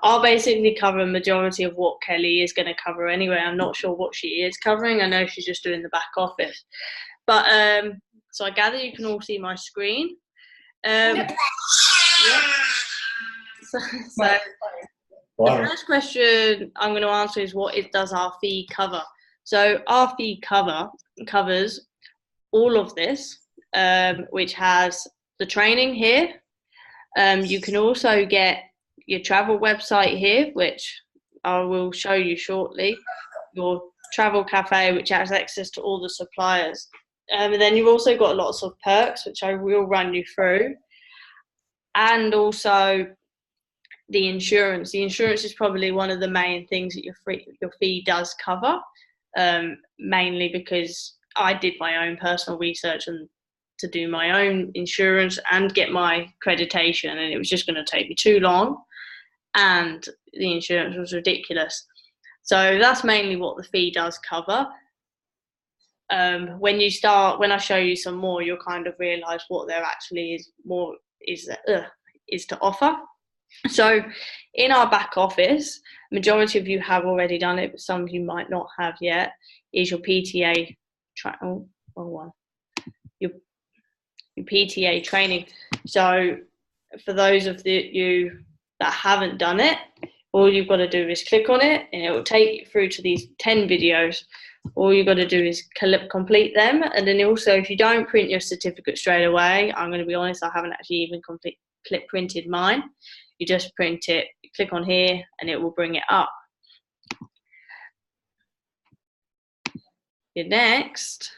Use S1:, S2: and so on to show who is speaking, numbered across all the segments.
S1: I'll basically cover a majority of what Kelly is going to cover anyway. I'm not sure what she is covering. I know she's just doing the back office. But so I gather you can all see my screen. Yeah. So the first question I'm going to answer is what does our fee cover? So our fee covers all of this, which has the training here. You can also get your travel website here, which I will show you shortly. Your travel cafe, which has access to all the suppliers. And then you've also got lots of perks, which I will run you through. And also the insurance. The insurance is probably one of the main things that your fee does cover, mainly because I did my own personal research and to do my own insurance and get my accreditation, and it was just going to take me too long, and the insurance was ridiculous. So that's mainly what the fee does cover. When I show you some more, you'll kind of realise what there actually is to offer. So in our back office, majority of you have already done it, but some of you might not have yet, is your PTA your PTA training. So for those of you that haven't done it, all you've got to do is click on it and it will take you through to these 10 videos. All you've got to do is complete them. And then also, if you don't print your certificate straight away, I'm going to be honest, I haven't actually even printed mine. You just print it, you click on here, and it will bring it up. Your next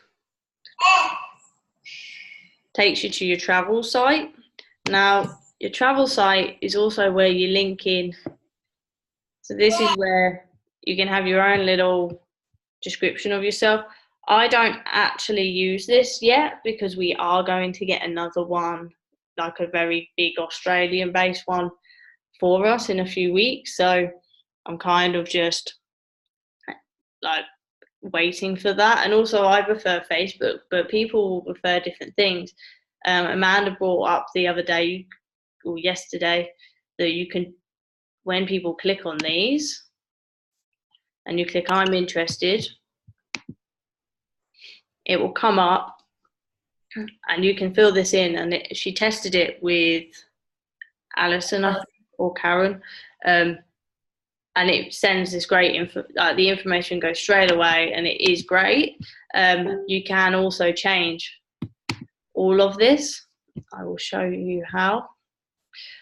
S1: takes you to your travel site. Now, your travel site is also where you link in. So this is where you can have your own little description of yourself. I don't actually use this yet because we are going to get another one, like a very big Australian-based one for us in a few weeks. So I'm kind of just like waiting for that. And also I prefer Facebook, but people prefer different things. Amanda brought up the other day or yesterday that you can, when people click on these and you click I'm interested, it will come up and you can fill this in. And she tested it with Alison or Karen, and it sends this great info. The information goes straight away, and it is great. You can also change all of this. I will show you how.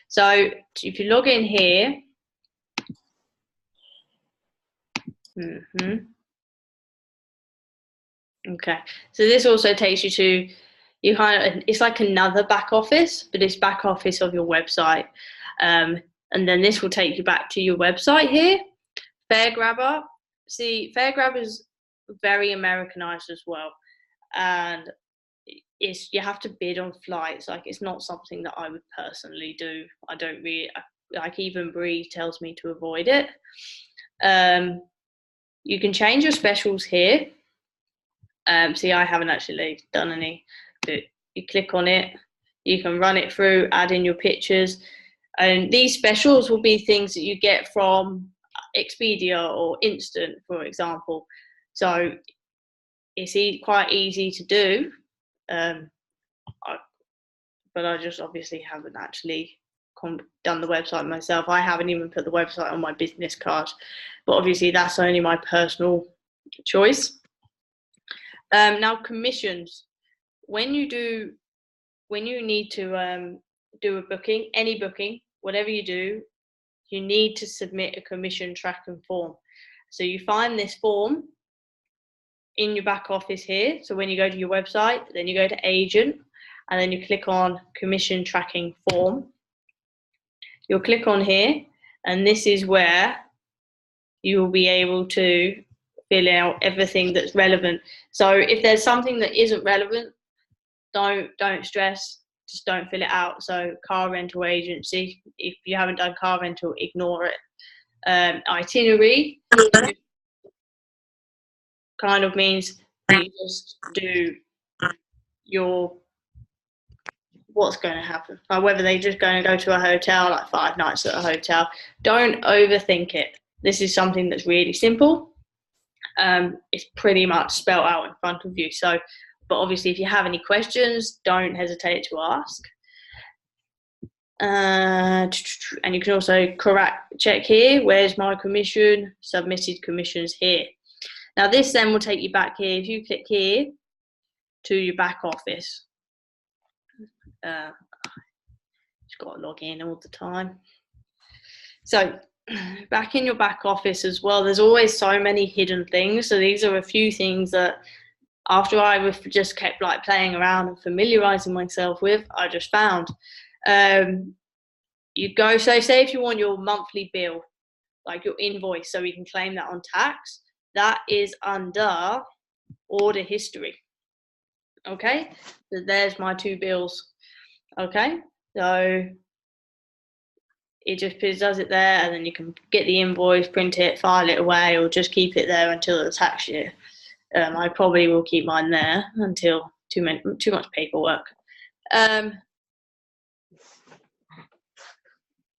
S1: So if you log in here, okay. So this also takes you to it's like another back office, but it's back office of your website. And then this will take you back to your website here. FareGrabber. See, FareGrabber is very Americanized as well. And you have to bid on flights. Like, it's not something that I would personally do. I don't really, like, even Bree tells me to avoid it. You can change your specials here. See, I haven't actually done any, but you click on it, you can run it through, add in your pictures, and these specials will be things that you get from Expedia or Instant, for example. So it's quite easy to do, but I just obviously haven't actually done the website myself. I haven't even put the website on my business card, but obviously that's only my personal choice. Now, commissions. When you need to do a booking, any booking, whatever you do, you need to submit a commission tracking form. So you find this form in your back office here. So when you go to your website, then you go to agent, and then you click on commission tracking form. You'll click on here, and this is where you will be able to fill out everything that's relevant. So if there's something that isn't relevant, don't stress, just don't fill it out. So car rental agency, if you haven't done car rental, ignore it. Itinerary kind of means you just do what's going to happen. Like whether they're just going to go to a hotel, like 5 nights at a hotel. Don't overthink it. This is something that's really simple. It's pretty much spelled out in front of you. So, but obviously if you have any questions, don't hesitate to ask. And you can also check here, where's my commission, submitted commissions here. Now this then will take you back here. If you click here to your back office, just got to log in all the time. So back in your back office as well, there's always so many hidden things. So these are a few things that after I just kept like playing around and familiarizing myself with, I just found. You go, so say if you want your monthly bill, like your invoice, so we can claim that on tax, that is under order history. Okay, so there's my 2 bills. Okay, so it just does it there, and then you can get the invoice, print it, file it away, or just keep it there until the tax year. I probably will keep mine there until too much paperwork.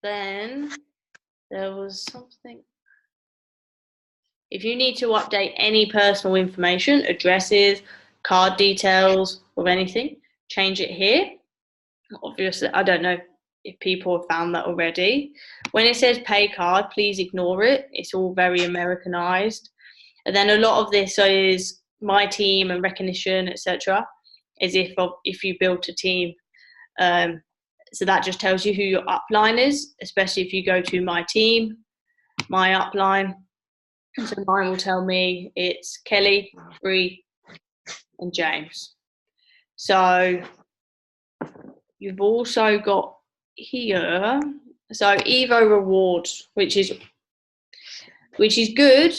S1: Then there was something. If you need to update any personal information, addresses, card details, or anything, change it here. Obviously, I don't know if people have found that already. When it says pay card, please ignore it. It's all very Americanized. And then a lot of this is my team and recognition, etc. As if you built a team. So that just tells you who your upline is, especially if you go to my team, my upline. So mine will tell me it's Kelly, Bree, and James. So you've also got here, so Evo rewards, which is good.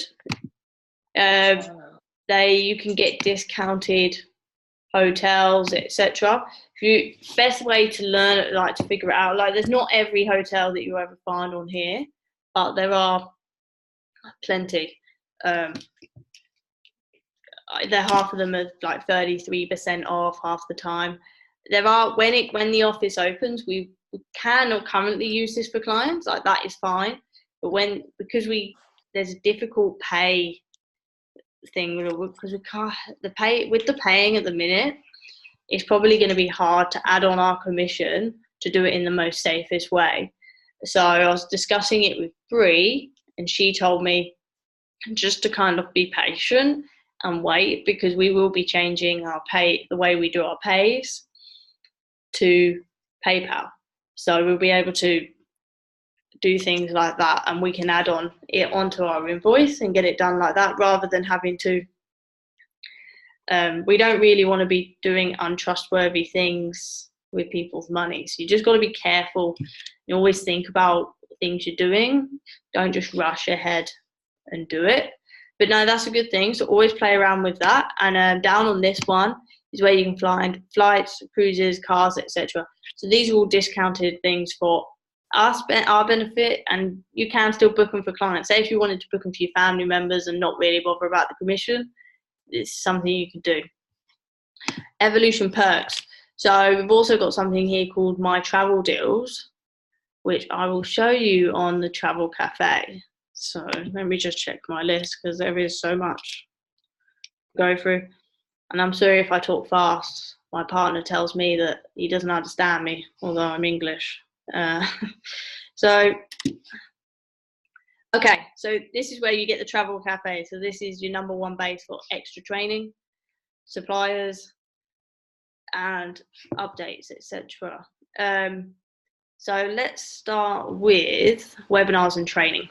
S1: You can get discounted hotels, etc. Best way to learn it, like to figure it out, like there's not every hotel that you ever find on here, but there are plenty. Half of them are like 33% off half the time. There are when the office opens, we can or currently use this for clients, like that is fine. But because there's a difficult pay thing, because we can't the paying at the minute, it's probably going to be hard to add on our commission to do it in the most safest way. So I was discussing it with Bree, and she told me just to kind of be patient and wait, because we will be changing the way we do our pays to PayPal. So we'll be able to do things like that, and we can add it onto our invoice and get it done like that, rather than having to. We don't really want to be doing untrustworthy things with people's money. So you just got to be careful. You always think about things you're doing. Don't just rush ahead and do it. But no, that's a good thing. So always play around with that. And down on this one is where you can find flights, cruises, cars, etc. So these are all discounted things for us, our benefit, and you can still book them for clients. Say if you wanted to book them for your family members and not really bother about the commission, it's something you can do. Evolution perks. So we've also got something here called My Travel Deals, which I will show you on the Travel Cafe. So let me just check my list, because there is so much to go through. And I'm sorry if I talk fast. My partner tells me that he doesn't understand me, although I'm English. Okay, so this is where you get the Travel Cafe. So this is your number one base for extra training, suppliers, and updates, etc. So let's start with webinars and training.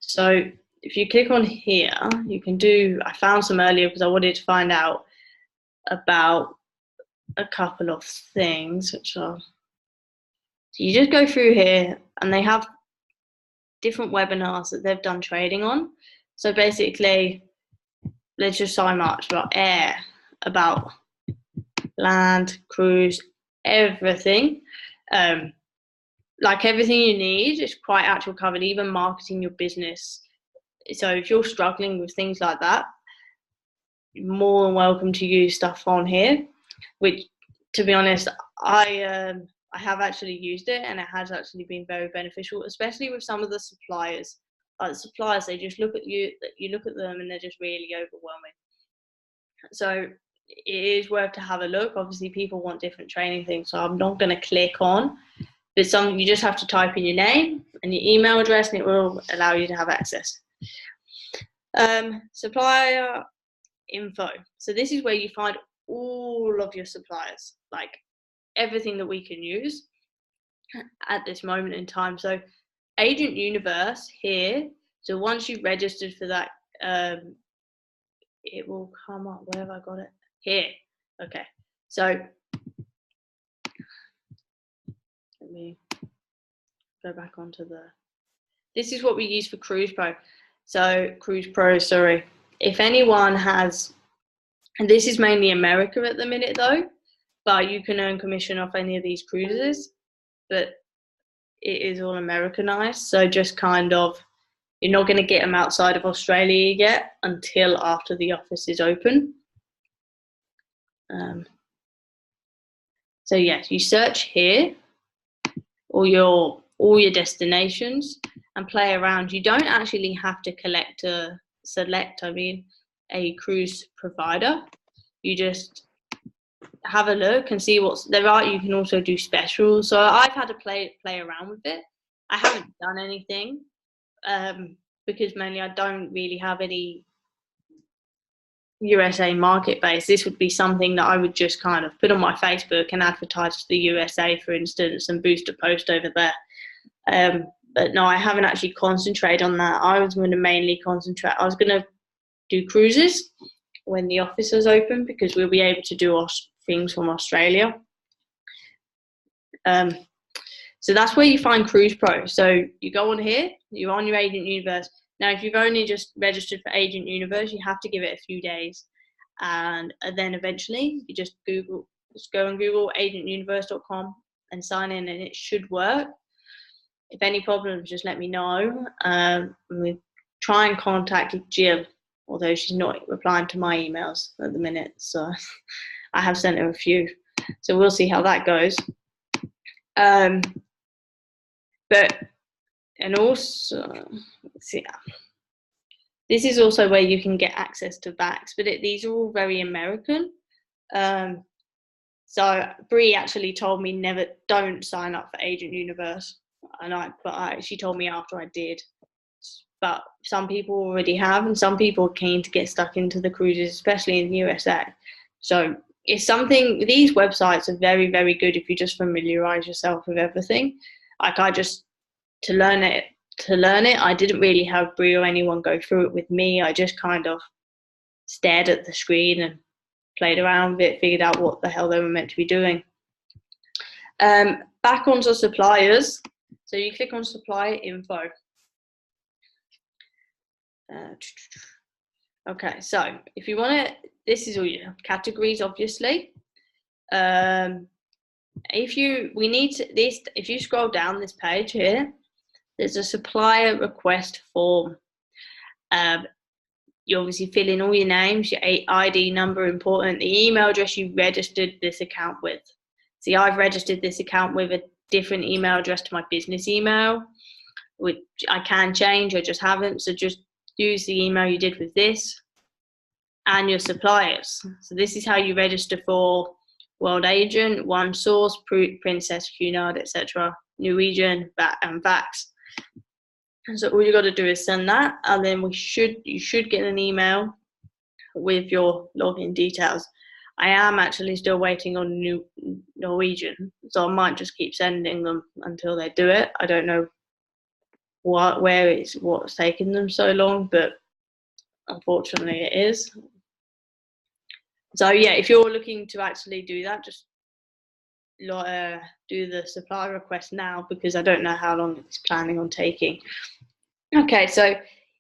S1: So if you click on here, you can I found some earlier because I wanted to find out about a couple of things, so you just go through here, and they have different webinars that they've done trading on. So basically, there's just so much about air, about land, cruise, everything. Like everything you need is quite actually covered, even marketing your business. So if you're struggling with things like that, you're more than welcome to use stuff on here, which to be honest, I have actually used it, and it has actually been very beneficial, especially with some of the suppliers. Like the suppliers, they just look at you look at them, and they're just really overwhelming. So it is worth to have a look. Obviously, people want different training things, so I'm not going to click on. But some, you just have to type in your name and your email address, and it will allow you to have access. Supplier info. So this is where you find all of your suppliers, like everything that we can use at this moment in time. So Agent Universe here. So once you've registered for that, it will come up. Where have I got it? Here. Okay. So let me go back onto this is what we use for Cruise Pro. So Cruise Pro, sorry. If anyone has, and this is mainly America at the minute though, but you can earn commission off any of these cruises, but it is all Americanized. So just kind of, you're not going to get them outside of Australia yet until after the office is open. So yes, you search here, all your destinations, and play around. You don't actually have to select a cruise provider. You just have a look and see what's there are. You can also do specials. So I've had to play around with it. I haven't done anything because mainly I don't really have any USA market base. This would be something that I would just kind of put on my Facebook and advertise to the USA, for instance, and boost a post over there. But no, I haven't actually concentrated on that. I was going to mainly concentrate. I was going to do cruises when the office is open, because we'll be able to do things from Australia. So that's where you find Cruise Pro. So you go on here, you're on your Agent Universe. Now, if you've only just registered for Agent Universe, you have to give it a few days. And then eventually you just go on Google agentuniverse.com and sign in, and it should work. If any problems, just let me know. We'll try and contact Jill, although she's not replying to my emails at the minute. So I have sent her a few. So we'll see how that goes. And also, let's see. This is also where you can get access to VAX, but these are all very American. So Bree actually told me don't sign up for Agent Universe, she told me after I did. But some people already have, and some people are keen to get stuck into the cruises, especially in the USA. So it's something. These websites are very, very good if you just familiarize yourself with everything. Like to learn it, I didn't really have Bree or anyone go through it with me. I just kind of stared at the screen and played around with it, figured out what the hell they were meant to be doing. Back onto suppliers. So you click on supplier info. Okay, so if you want to, this is all your categories, obviously. If you scroll down this page here, there's a supplier request form. You obviously fill in all your names, your ID number, important, the email address you registered this account with. See, I've registered this account with a different email address to my business email, which I can change, I just haven't. So just use the email you did with this and your suppliers. So this is how you register for World Agent, One Source, Princess, Cunard, etc., Norwegian, and VAX. And so all you got to do is send that, and then you should get an email with your login details. I am actually still waiting on Norwegian, so I might just keep sending them until they do it. I don't know what's taking them so long, but unfortunately it is. So yeah, if you're looking to actually do that, just do the supply request now, because I don't know how long it's planning on taking. Okay, so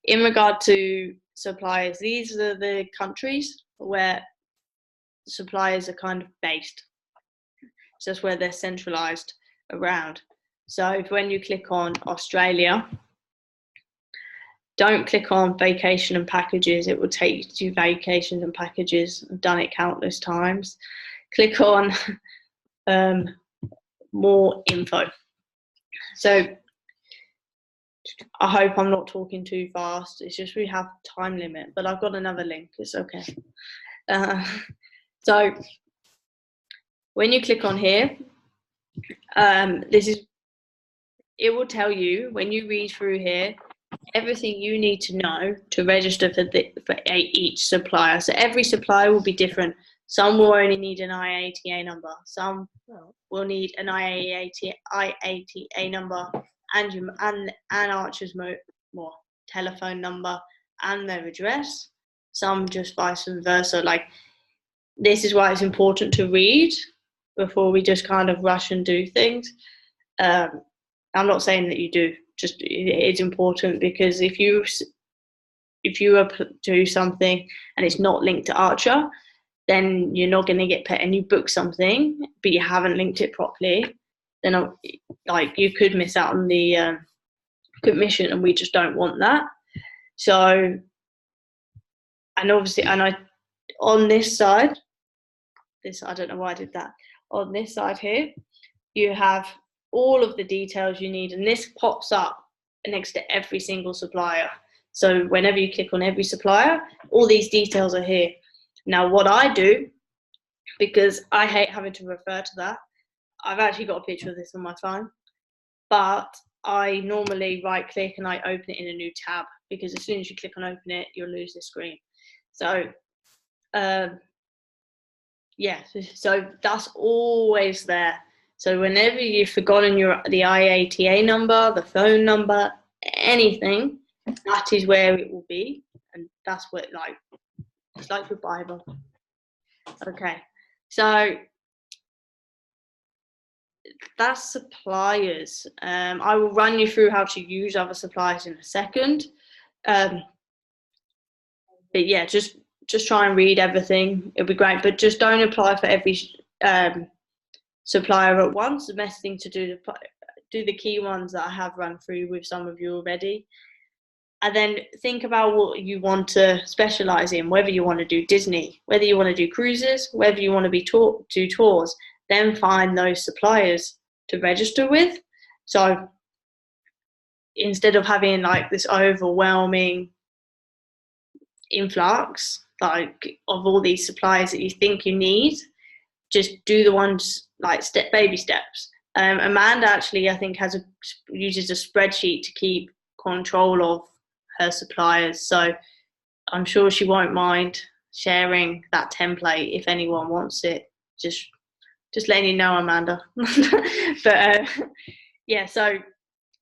S1: in regard to suppliers, these are the countries where suppliers are kind of based. So that's where they're centralized around. So when you click on Australia, don't click on vacation and packages. It will take you to vacations and packages. I've done it countless times. Click on more info. So I hope I'm not talking too fast. It's just we have time limit, but I've got another link. It's okay. So when you click on here, it will tell you when you read through here everything you need to know to register for each supplier. So every supplier will be different. Some will only need an IATA number. Some will need an IATA number and Archer's more telephone number and their address. Some just vice versa. Like, this is why it's important to read before we just kind of rush and do things. I'm not saying that you do. Just it's important, because if you do something and it's not linked to Archer, then you're not going to get paid. And you book something but you haven't linked it properly, then like you could miss out on the commission, and we just don't want that. So, and obviously, on this side, I don't know why I did that. On this side here, you have all of the details you need, and this pops up next to every single supplier. So whenever you click on every supplier, all these details are here. Now what I do, because I hate having to refer to that, I've actually got a picture of this on my phone, but I normally right click and I open it in a new tab, because as soon as you click on open it, you'll lose the screen. So yeah, so that's always there. So whenever you've forgotten the IATA number, the phone number, anything, that is where it will be, and that's what it's like your Bible. Okay, so that's suppliers. I will run you through how to use other suppliers in a second. But yeah, just try and read everything. It'll be great, but just don't apply for every supplier at once. The best thing to do the key ones that I have run through with some of you already, and then think about what you want to specialize in, whether you want to do Disney, whether you want to do cruises, whether you want to do tours. Then find those suppliers to register with. So instead of having like this overwhelming influx like of all these suppliers that you think you need, just do the ones like baby steps. Amanda actually, I think, uses a spreadsheet to keep control of her suppliers, so I'm sure she won't mind sharing that template if anyone wants it. Just letting you know, Amanda. But yeah, so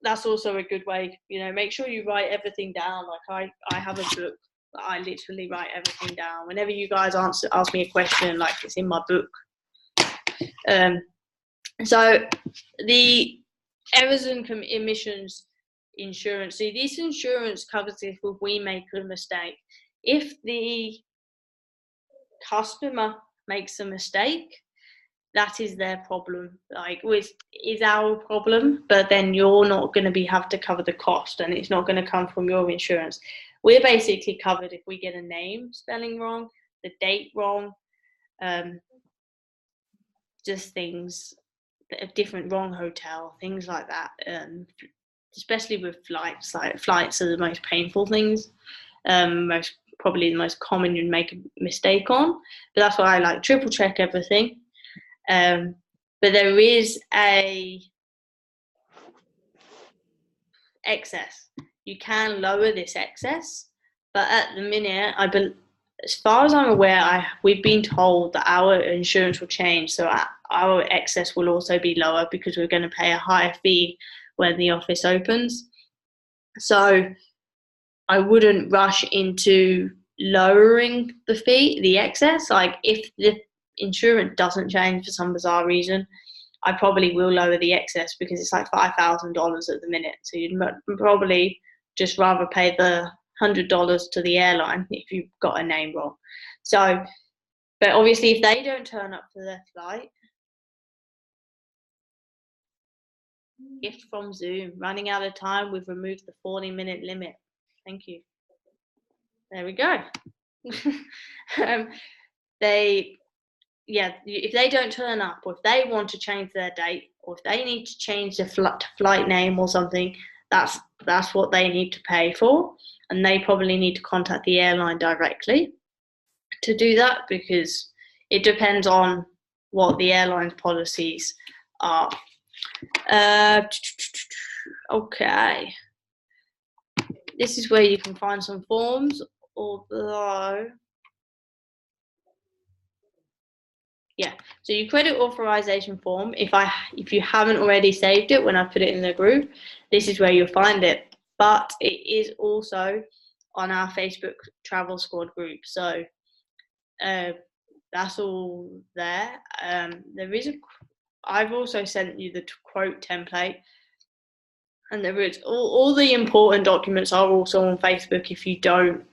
S1: that's also a good way. Make sure you write everything down. Like I have a book that I literally write everything down. Whenever you guys ask me a question, like, it's in my book. So the errors and emissions insurance. See, this insurance covers if we make a mistake. If the customer makes a mistake, that is their problem. Like, which is our problem, but then you're not going to have to cover the cost, and it's not going to come from your insurance. We're basically covered if we get a name spelling wrong, the date wrong, just things, a different wrong hotel, things like that. Especially with flights. Like, flights are the most painful things. Probably the most common you'd make a mistake on. But that's why I like triple check everything. But there is a excess. You can lower this excess, but at the minute, as far as I'm aware, we've been told that our insurance will change, so our excess will also be lower, because we're going to pay a higher fee when the office opens. So I wouldn't rush into lowering the excess. Like, if the insurance doesn't change for some bizarre reason, I probably will lower the excess, because it's like $5,000 at the minute. So you'd probably just rather pay the $100 to the airline if you've got a name wrong. So, but obviously, if they don't turn up for their flight, gift from Zoom, running out of time, we've removed the 40-minute limit. Thank you. There we go. yeah, if they don't turn up, or if they want to change their date, or if they need to change the flight name or something, that's what they need to pay for, and they probably need to contact the airline directly to do that, because it depends on what the airline's policies are. Okay, this is where you can find some forms, although yeah, so your credit authorization form, if you haven't already saved it when I put it in the group, this is where you'll find it. But it is also on our Facebook Travel Squad group, so that's all there. I've also sent you the quote template, and there is all the important documents are also on Facebook if you don't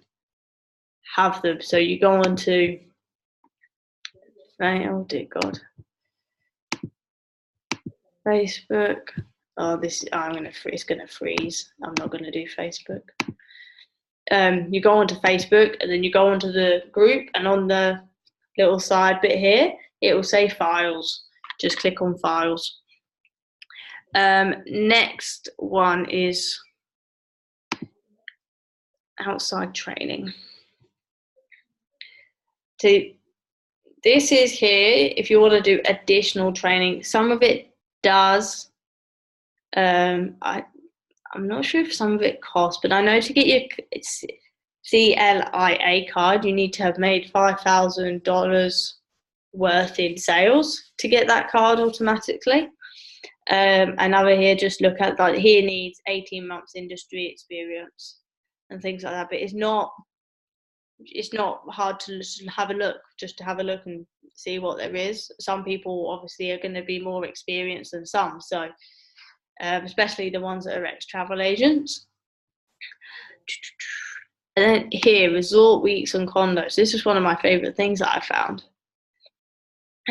S1: have them. So you go on to, oh dear God, Facebook. Oh, it's gonna freeze. I'm not gonna do Facebook. You go onto Facebook, and then you go onto the group, and on the little side bit here, it will say files. Just click on files. Next one is outside training. So this is here if you want to do additional training. Some of it does. I'm not sure if some of it costs, but I know to get your CLIA card, you need to have made $5,000 worth in sales to get that card automatically. And over here, just look at that. Here needs 18 months industry experience and things like that. But it's not hard to have a look, just to have a look and see what there is. Some people obviously are going to be more experienced than some, so especially the ones that are ex-travel agents. And then here, resort weeks and condos. This is one of my favorite things that I found.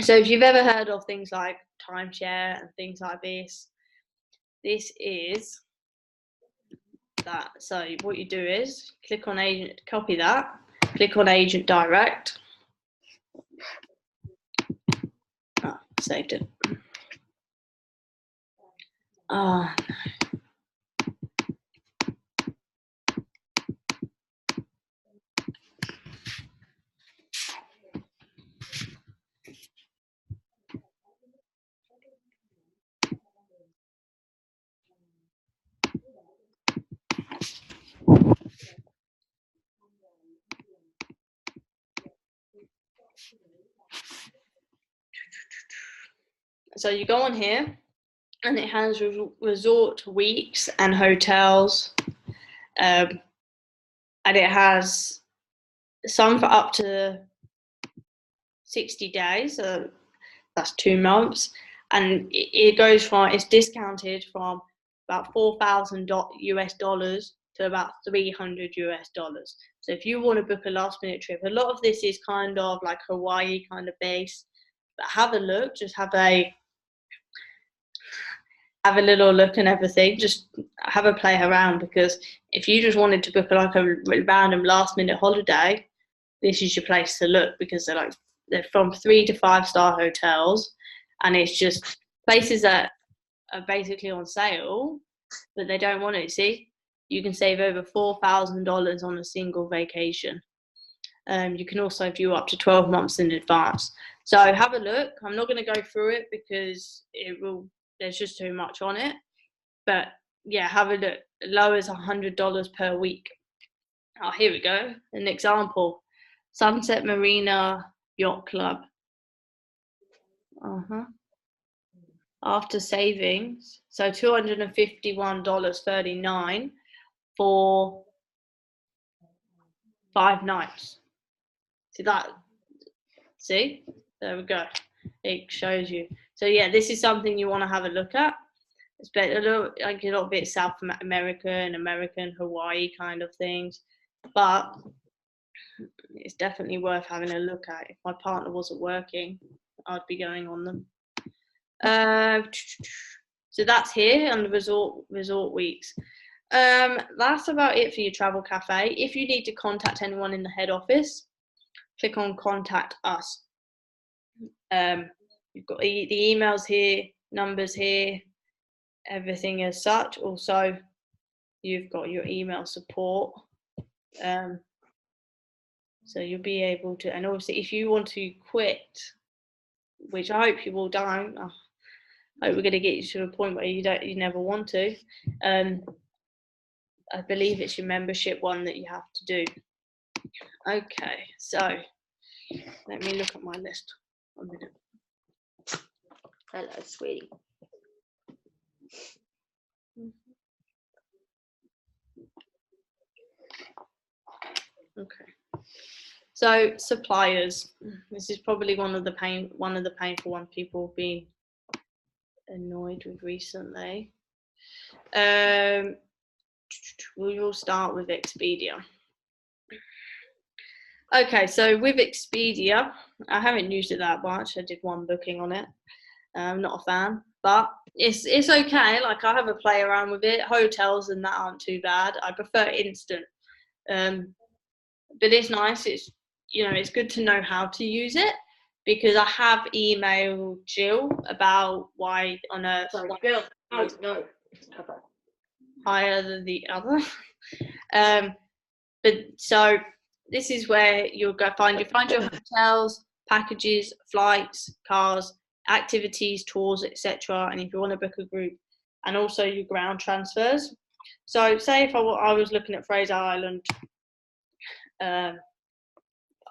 S1: So if you've ever heard of things like timeshare and things like this is that. So what you do is click on agent, copy that, click on agent direct. Oh, saved it. Oh, no. So you go on here, and it has resort weeks and hotels, and it has some for up to 60 days, so that's 2 months, and it's discounted from about $4,000 to about $300. So if you want to book a last minute trip, a lot of this is kind of like Hawaii kind of base, but have a look, just have a little look and everything, just have a play around, because if you just wanted to book like a random last minute holiday, this is your place to look, because they're from 3 to 5 star hotels, and it's just places that are basically on sale, but they don't want it. See, you can save over $4,000 on a single vacation. You can also view up to 12 months in advance. So have a look. I'm not going to go through it because there's just too much on it. But yeah, have a look. Low as $100 per week. Oh, here we go. An example. Sunset Marina Yacht Club. After savings, so $251.39 for 5 nights. See that? See? There we go. It shows you. So yeah, this is something you want to have a look at. It's a little bit South American, Hawaii kind of things, but it's definitely worth having a look at. If my partner wasn't working, I'd be going on them. So that's here on the resort weeks. That's about it for your travel cafe. If you need to contact anyone in the head office, click on contact us. You've got the emails here, numbers here, everything as such. Also, you've got your email support. So you'll be able to, and obviously if you want to quit, which I hope you all don't, I hope we're going to get you to a point where you never want to. I believe it's your membership one that you have to do. Okay, so let me look at my list. 1 minute. Hello, sweetie. Okay. So suppliers. This is probably one of the painful ones people have been annoyed with recently. We will start with Expedia. Okay, so with Expedia, I haven't used it that much. I did one booking on it. I'm not a fan, but it's okay. Like, I have a play around with it. Hotels and that aren't too bad. I prefer Instant, but it's nice. It's it's good to know how to use it, because I have emailed Jill about why on earth.
S2: Sorry, Jill. No.
S1: Higher than the other. But so this is where you'll go find your hotels, packages, flights, cars, activities, tours, etc. And if you want to book a group, and also your ground transfers. So say if I was looking at Fraser Island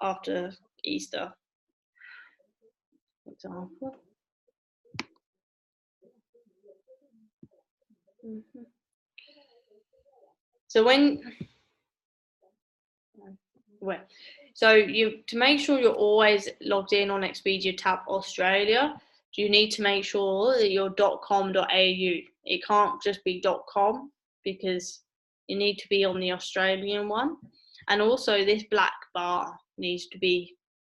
S1: after Easter, for example. So to make sure you're always logged in on Expedia, tap Australia. You need to make sure that you're .com.au. It can't just be .com, because you need to be on the Australian one. And also this black bar needs to be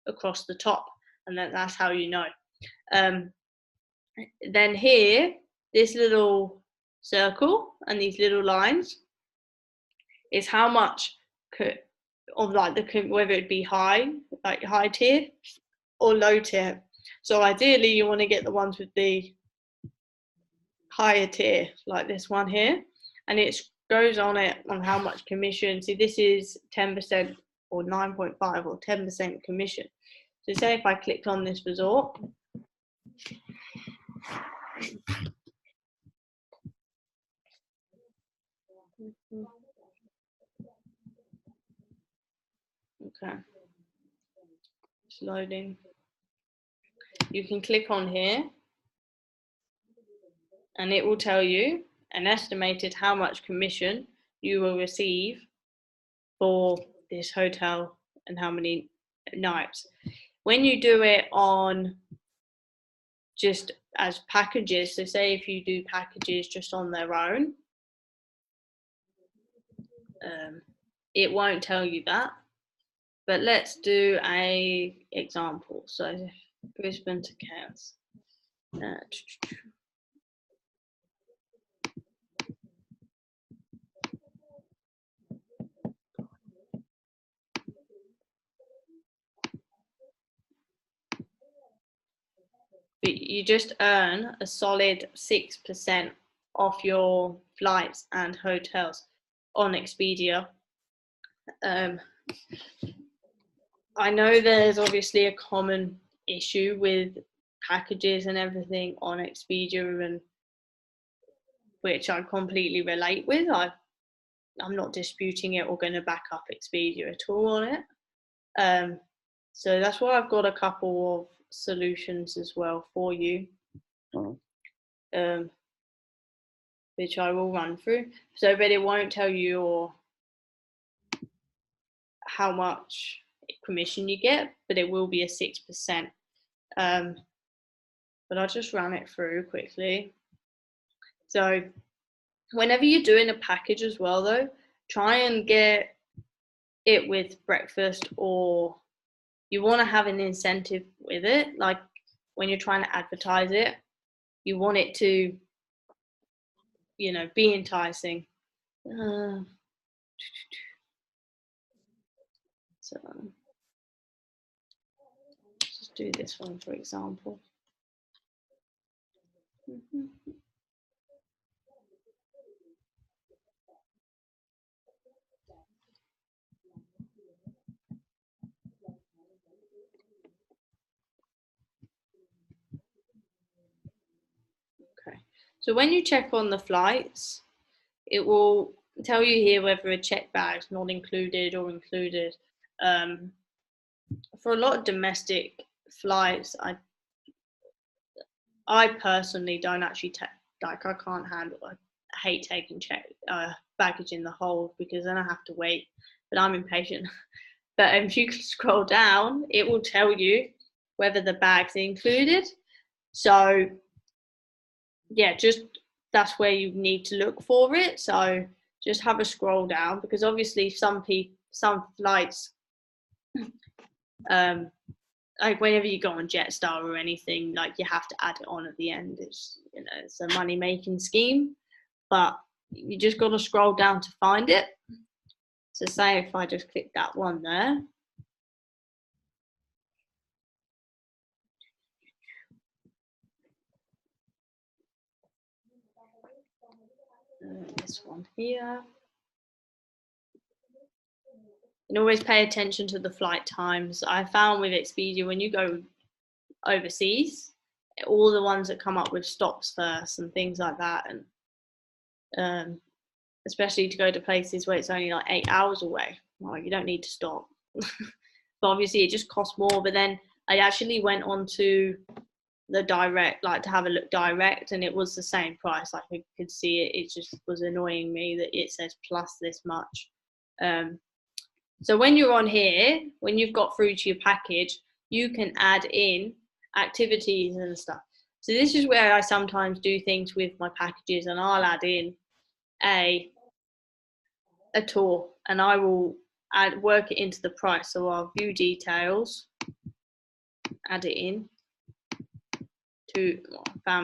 S1: across the top, and that's how you know. Then here, this little circle and these little lines is how much of like whether it be high tier or low tier. So ideally you want to get the ones with the higher tier, like this one here, and it goes on how much commission. See, this is 10% or 9.5 or 10% commission. So say if I clicked on this resort, okay, it's loading. You can click on here and it will tell you an estimated how much commission you will receive for this hotel and how many nights. When you do it on just as packages, so say if you do packages just on their own, it won't tell you that. But let's do a example. So Brisbane to Cairns. You just earn a solid 6% off your flights and hotels on Expedia. I know there's obviously a common issue with packages and everything on Expedia, and which I completely relate with. I'm not disputing it or going to back up Expedia at all on it. So that's why I've got a couple of solutions as well for you, which I will run through. So, but it won't tell you how much commission you get, but it will be a 6%. But I'll just run it through quickly. So whenever you're doing a package as well, though, try and get it with breakfast, or you want to have an incentive with it. Like when you're trying to advertise it, you want it to, be enticing. So just do this one, for example. Okay, so when you check on the flights, it will tell you here whether a check bag's not included or included. For a lot of domestic flights, I personally don't actually take, like, I can't handle it. I hate taking baggage in the hold because then I have to wait, but I'm impatient. But if you scroll down, it will tell you whether the bag's included. So yeah, just that's where you need to look for it. So just have a scroll down, because obviously some flights, like whenever you go on Jetstar or anything, like you have to add it on at the end. It's, you know, it's a money making scheme, but you just got to scroll down to find it. So say if I just click that one there, this one here, and always pay attention to the flight times. I found with Expedia, when you go overseas, all the ones that come up with stops first and things like that, and especially to go to places where it's only like 8 hours away, well, you don't need to stop. But obviously it just costs more. But then I actually went on to the direct, like to have a look direct, and it was the same price. Like I could see it. It just was annoying me that it says plus this much. So when you're on here, when you've got through to your package, you can add in activities and stuff. So this is where I sometimes do things with my packages, and I'll add in a tour, and I will work it into the price. So I'll view details, add it in to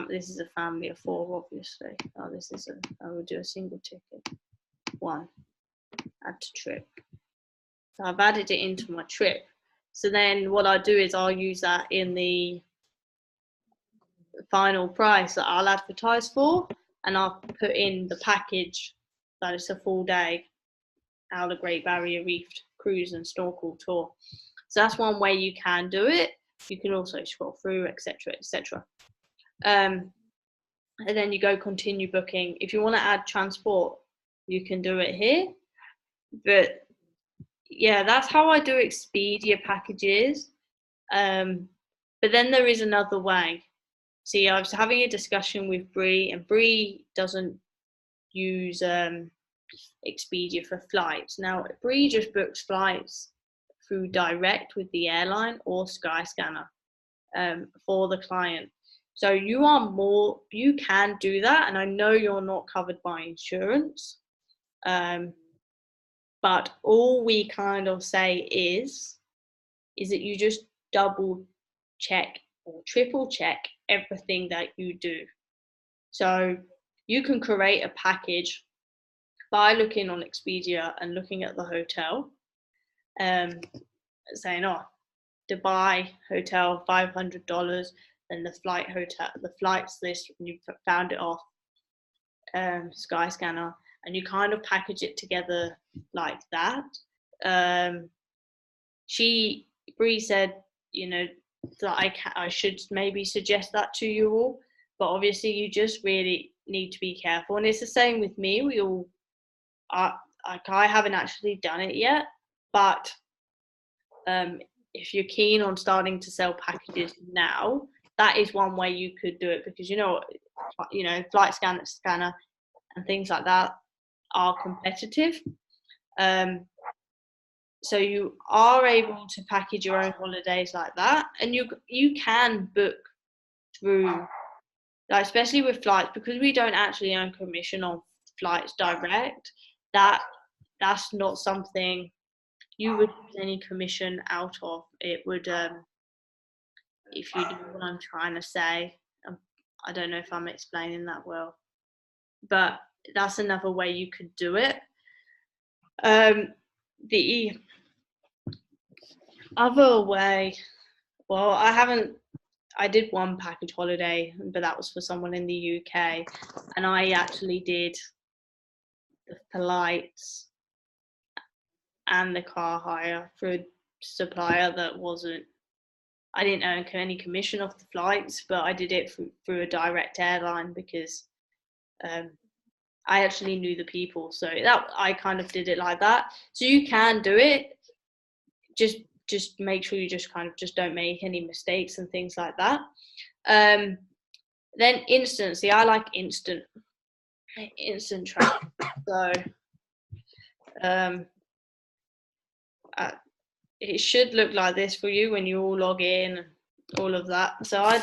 S1: this is a family of 4, obviously. Oh, this is I will do a single ticket. 1, add to trip. So I've added it into my trip. So then what I do is I'll use that in the final price that I'll advertise for, and I'll put in the package that it's a full day out of Great Barrier Reef cruise and snorkel tour. So that's one way you can do it. You can also scroll through, etc., etc. And then you go continue booking. If you want to add transport, you can do it here. But yeah, that's how I do Expedia packages. But then there is another way. See, I was having a discussion with Bree, and Bree doesn't use Expedia for flights. Now, Bree just books flights through direct with the airline or Skyscanner for the client. So you can do that, and I know you're not covered by insurance. But all we kind of say is that you just double check or triple check everything that you do. So you can create a package by looking on Expedia and looking at the hotel, saying, oh, Dubai hotel, $500, then the flights list, when you found it off Skyscanner, and you kind of package it together like that. Bree said, you know, that I should maybe suggest that to you all, but obviously you just really need to be careful. And it's the same with me. We all are, like, I haven't actually done it yet, but if you're keen on starting to sell packages now, that is one way you could do it, because you know flight scanner and things like that are competitive. So you are able to package your own holidays like that, and you can book through, like, especially with flights, because we don't actually earn commission on flights direct. That's not something you would lose any commission out of. It would, if you know what I'm trying to say. I don't know if I'm explaining that well, but that's another way you could do it. The other way Well, I did one package holiday, but that was for someone in the UK, and I actually did the flights and the car hire through a supplier that wasn't. I didn't earn any commission off the flights, but I did it through a direct airline because I actually knew the people, so that I kind of did it like that. So you can do it. Just make sure you just kind of just don't make any mistakes and things like that. Then instant. See, I like instant travel. So it should look like this for you when you all log in, all of that. So I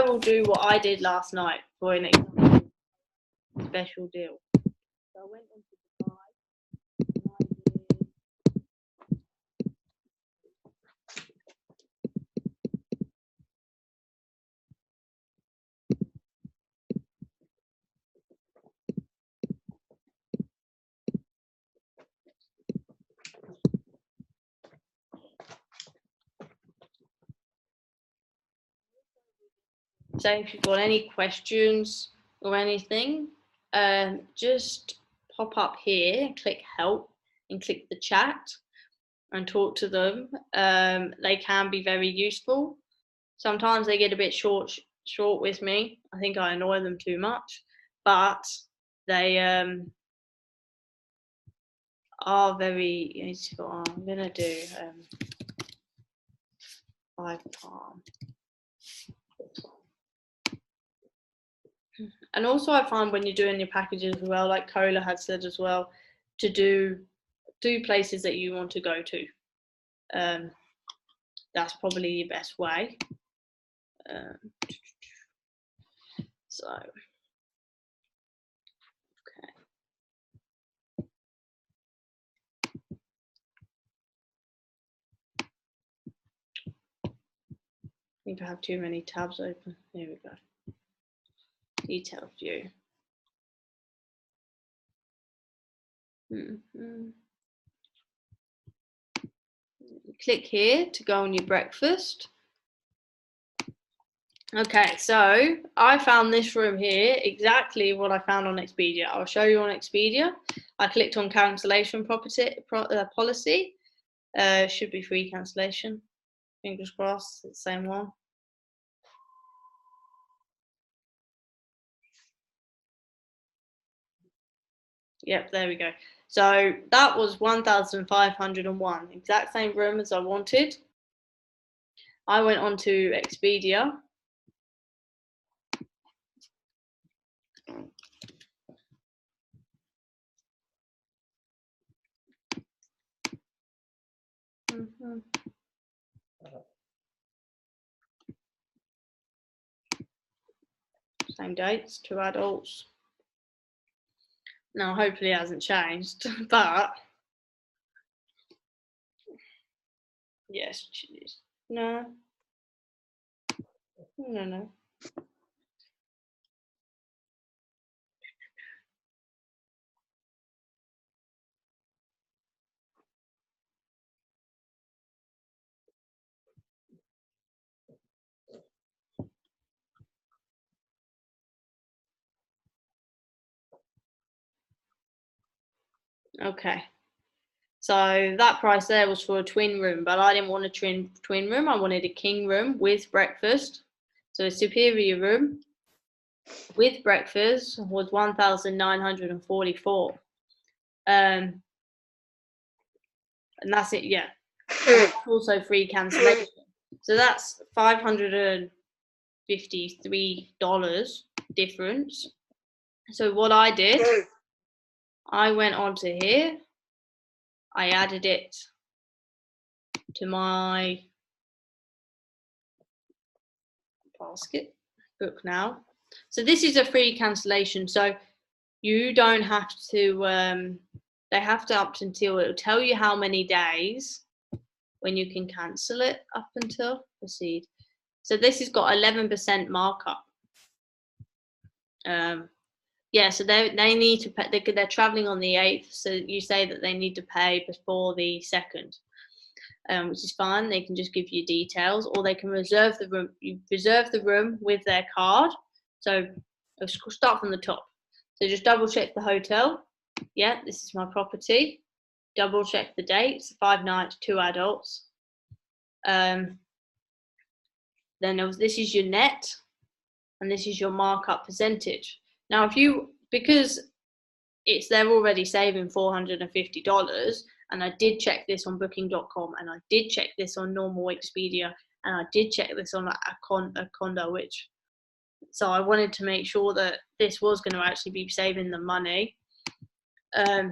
S1: will do what I did last night for an special deal. So I went on to Dubai and I did. So if you've got any questions or anything, just pop up here, click help, and click the chat and talk to them. They can be very useful. Sometimes they get a bit short with me. I think I annoy them too much, but they are very. I'm gonna do 5 palm. And also I find when you're doing your packages as well, like Cola had said as well, to do places that you want to go to. That's probably the best way. So, okay. I think I have too many tabs open. There we go. Detail view. Click here to go on your breakfast. Okay, so I found this room here, exactly what I found on Expedia. I'll show you on Expedia. I clicked on cancellation policy. Should be free cancellation. Fingers crossed, it's the same one. Yep, there we go. So that was 1,501, exact same room as I wanted. I went on to Expedia. Same dates, 2 adults. Now, hopefully it hasn't changed, but yes, no. Okay. So that price there was for a twin room, but I didn't want a twin room. I wanted a king room with breakfast. So a superior room with breakfast was 1,944. And that's it, yeah. Also free cancellation. So that's $553 difference. So what I did, I went onto here, I added it to my basket, book now. So this is a free cancellation. So you don't have to, they have to up until, it'll tell you how many days when you can cancel it up until proceed. So this has got 11% markup. Yeah, so they need to pay, they're traveling on the 8th, so you say that they need to pay before the 2nd. which is fine. They can just give you details, or they can reserve the room. You reserve the room with their card. So I'll start from the top. So just double check the hotel. Yeah, this is my property. Double check the dates, 5 nights, 2 adults. Then this is your net, and this is your markup percentage. Now, because they're already saving $450, and I did check this on Booking.com, and I did check this on normal Expedia, and I did check this on a condo, so I wanted to make sure that this was going to actually be saving them money. I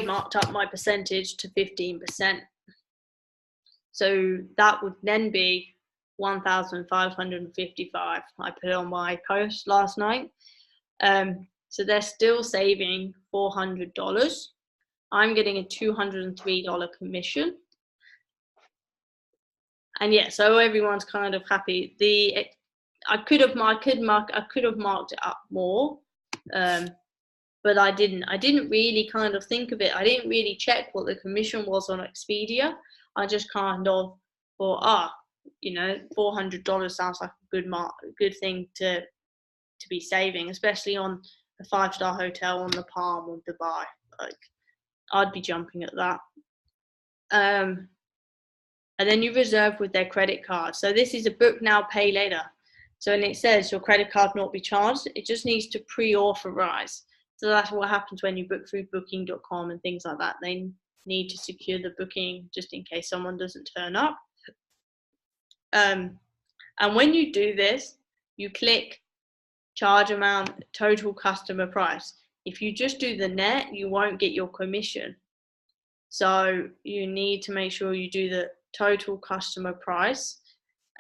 S1: marked up my percentage to 15%. So that would then be 1,555. I put it on my post last night. So they're still saving $400. I'm getting a $203 commission. And yeah, so everyone's kind of happy. I could have marked it up more, but I didn't. I didn't really kind of think of it. I didn't really check what the commission was on Expedia. I just kind of thought, $400 sounds like a good thing to be saving, especially on a 5-star hotel on the Palm or Dubai. Like, I'd be jumping at that. And then you reserve with their credit card. So this is a book now, pay later. So and it says your credit card not be charged. It just needs to pre-authorize. So that's what happens when you book through Booking.com and things like that. They need to secure the booking just in case someone doesn't turn up. And when you do this, you click charge amount, total customer price. If you just do the net, you won't get your commission. So you need to make sure you do the total customer price.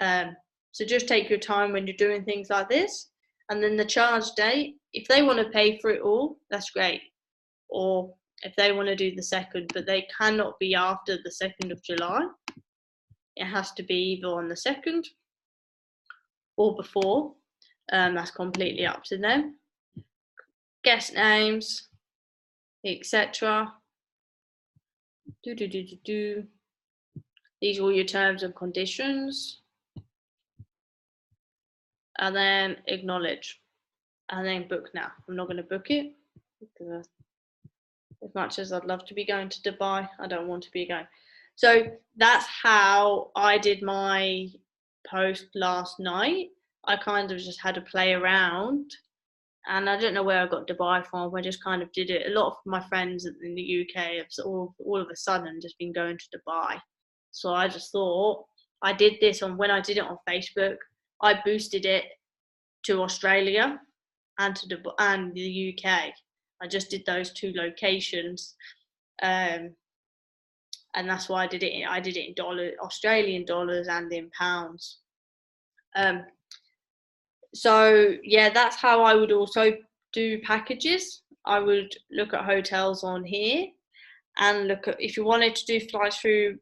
S1: So just take your time when you're doing things like this. And then the charge date, if they want to pay for it all, that's great. Or if they want to do the 2nd, but they cannot be after the 2nd of July. It has to be either on the 2nd or before. That's completely up to them. Guest names, etc. These are all your terms and conditions. And then acknowledge. And then book now. I'm not going to book it because as much as I'd love to be going to Dubai, I don't want to be going. So that's how I did my post last night. I kind of just had to play around, and I don't know where I got Dubai from. I just kind of did it. A lot of my friends in the UK have all of a sudden just been going to Dubai. So I just thought I did this when I did it on Facebook. I boosted it to Australia and to Dubai and the UK. I just did those 2 locations. And that's why I did it. I did it in Australian dollars and in pounds. So yeah, that's how I would also do packages. I would look at hotels on here and look at, if you wanted to do flights through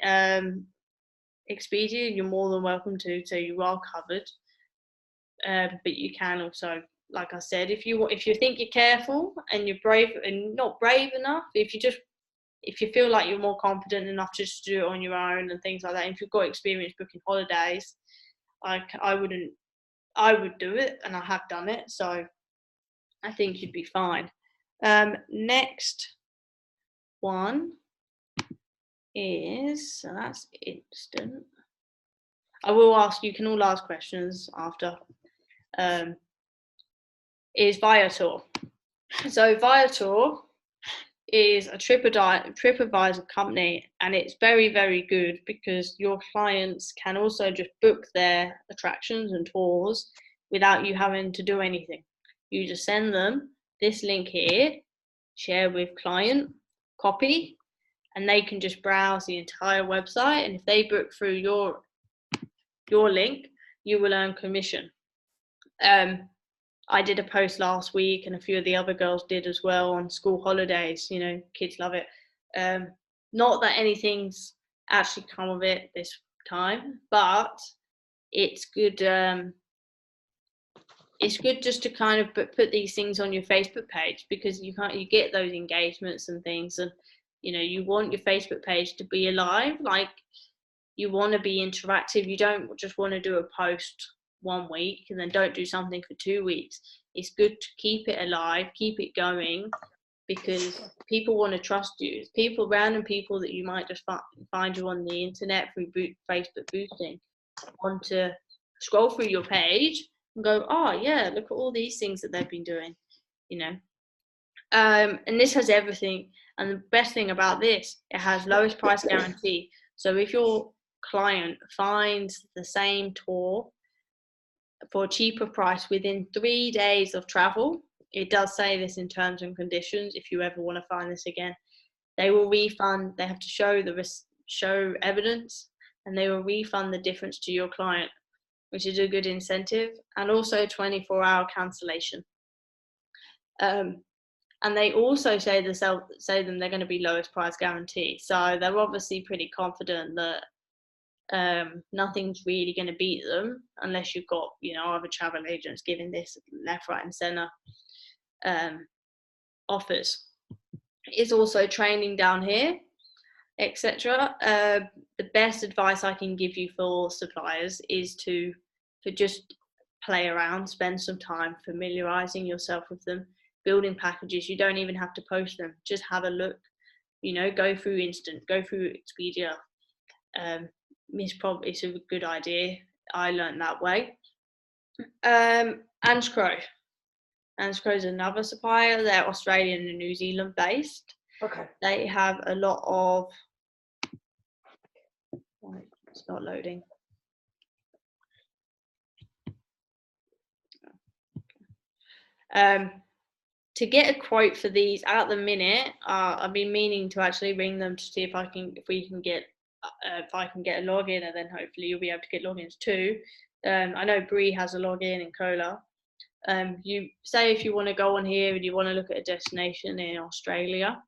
S1: Expedia, you're more than welcome to, so you are covered. But you can also, like I said, if you think you're careful and you're brave and not brave enough, if you feel like you're more confident enough to just do it on your own and things like that, if you've got experience booking holidays, I would do it, and I have done it, so I think you'd be fine. Next one is, so that's instant. I will ask, you can all ask questions after, is Viator. So Viator is a TripAdvisor company, and it's very, very good because your clients can also just book their attractions and tours without you having to do anything. You just send them this link here, share with client, copy, and they can just browse the entire website, and if they book through your link, you will earn commission. I did a post last week, and a few of the other girls did as well, on school holidays. You know, kids love it. Not that anything's actually come of it this time, but it's good. It's good just to kind of put these things on your Facebook page, because you get those engagements and things, and You know, you want your Facebook page to be alive. Like, you want to be interactive. You don't just want to do a post 1 week and then don't do something for 2 weeks. It's good to keep it alive, keep it going, because people want to trust you. People, random people that you might just find you on the internet through Facebook boosting, want to scroll through your page and go, oh yeah, look at all these things that they've been doing, you know. And this has everything. And the best thing about this, it has lowest price guarantee. So if your client finds the same tour for a cheaper price within 3 days of travel, it does say this in terms and conditions, if you ever want to find this again, they will refund. They have to show evidence, and they will refund the difference to your client, which is a good incentive, and also 24-hour cancellation. And they also say they're going to be lowest price guarantee. So they're obviously pretty confident that nothing's really going to beat them, unless you've got, you know, other travel agents giving this left, right, and centre offers. It's also training down here, etc. The best advice I can give you for suppliers is to just play around, spend some time familiarising yourself with them, building packages. You don't even have to post them. Just have a look. You know, go through Instant, go through Expedia. It's a good idea. I learned that way. Anscrow. Anscrow is another supplier. They're Australian and New Zealand based.
S2: Okay.
S1: They have a lot of. It's not loading. To get a quote for these at the minute, I've been meaning to actually ring them to see if I can get a login, and then hopefully you'll be able to get logins too. I know Bree has a login in Cola. You say if you want to go on here and you want to look at a destination in Australia.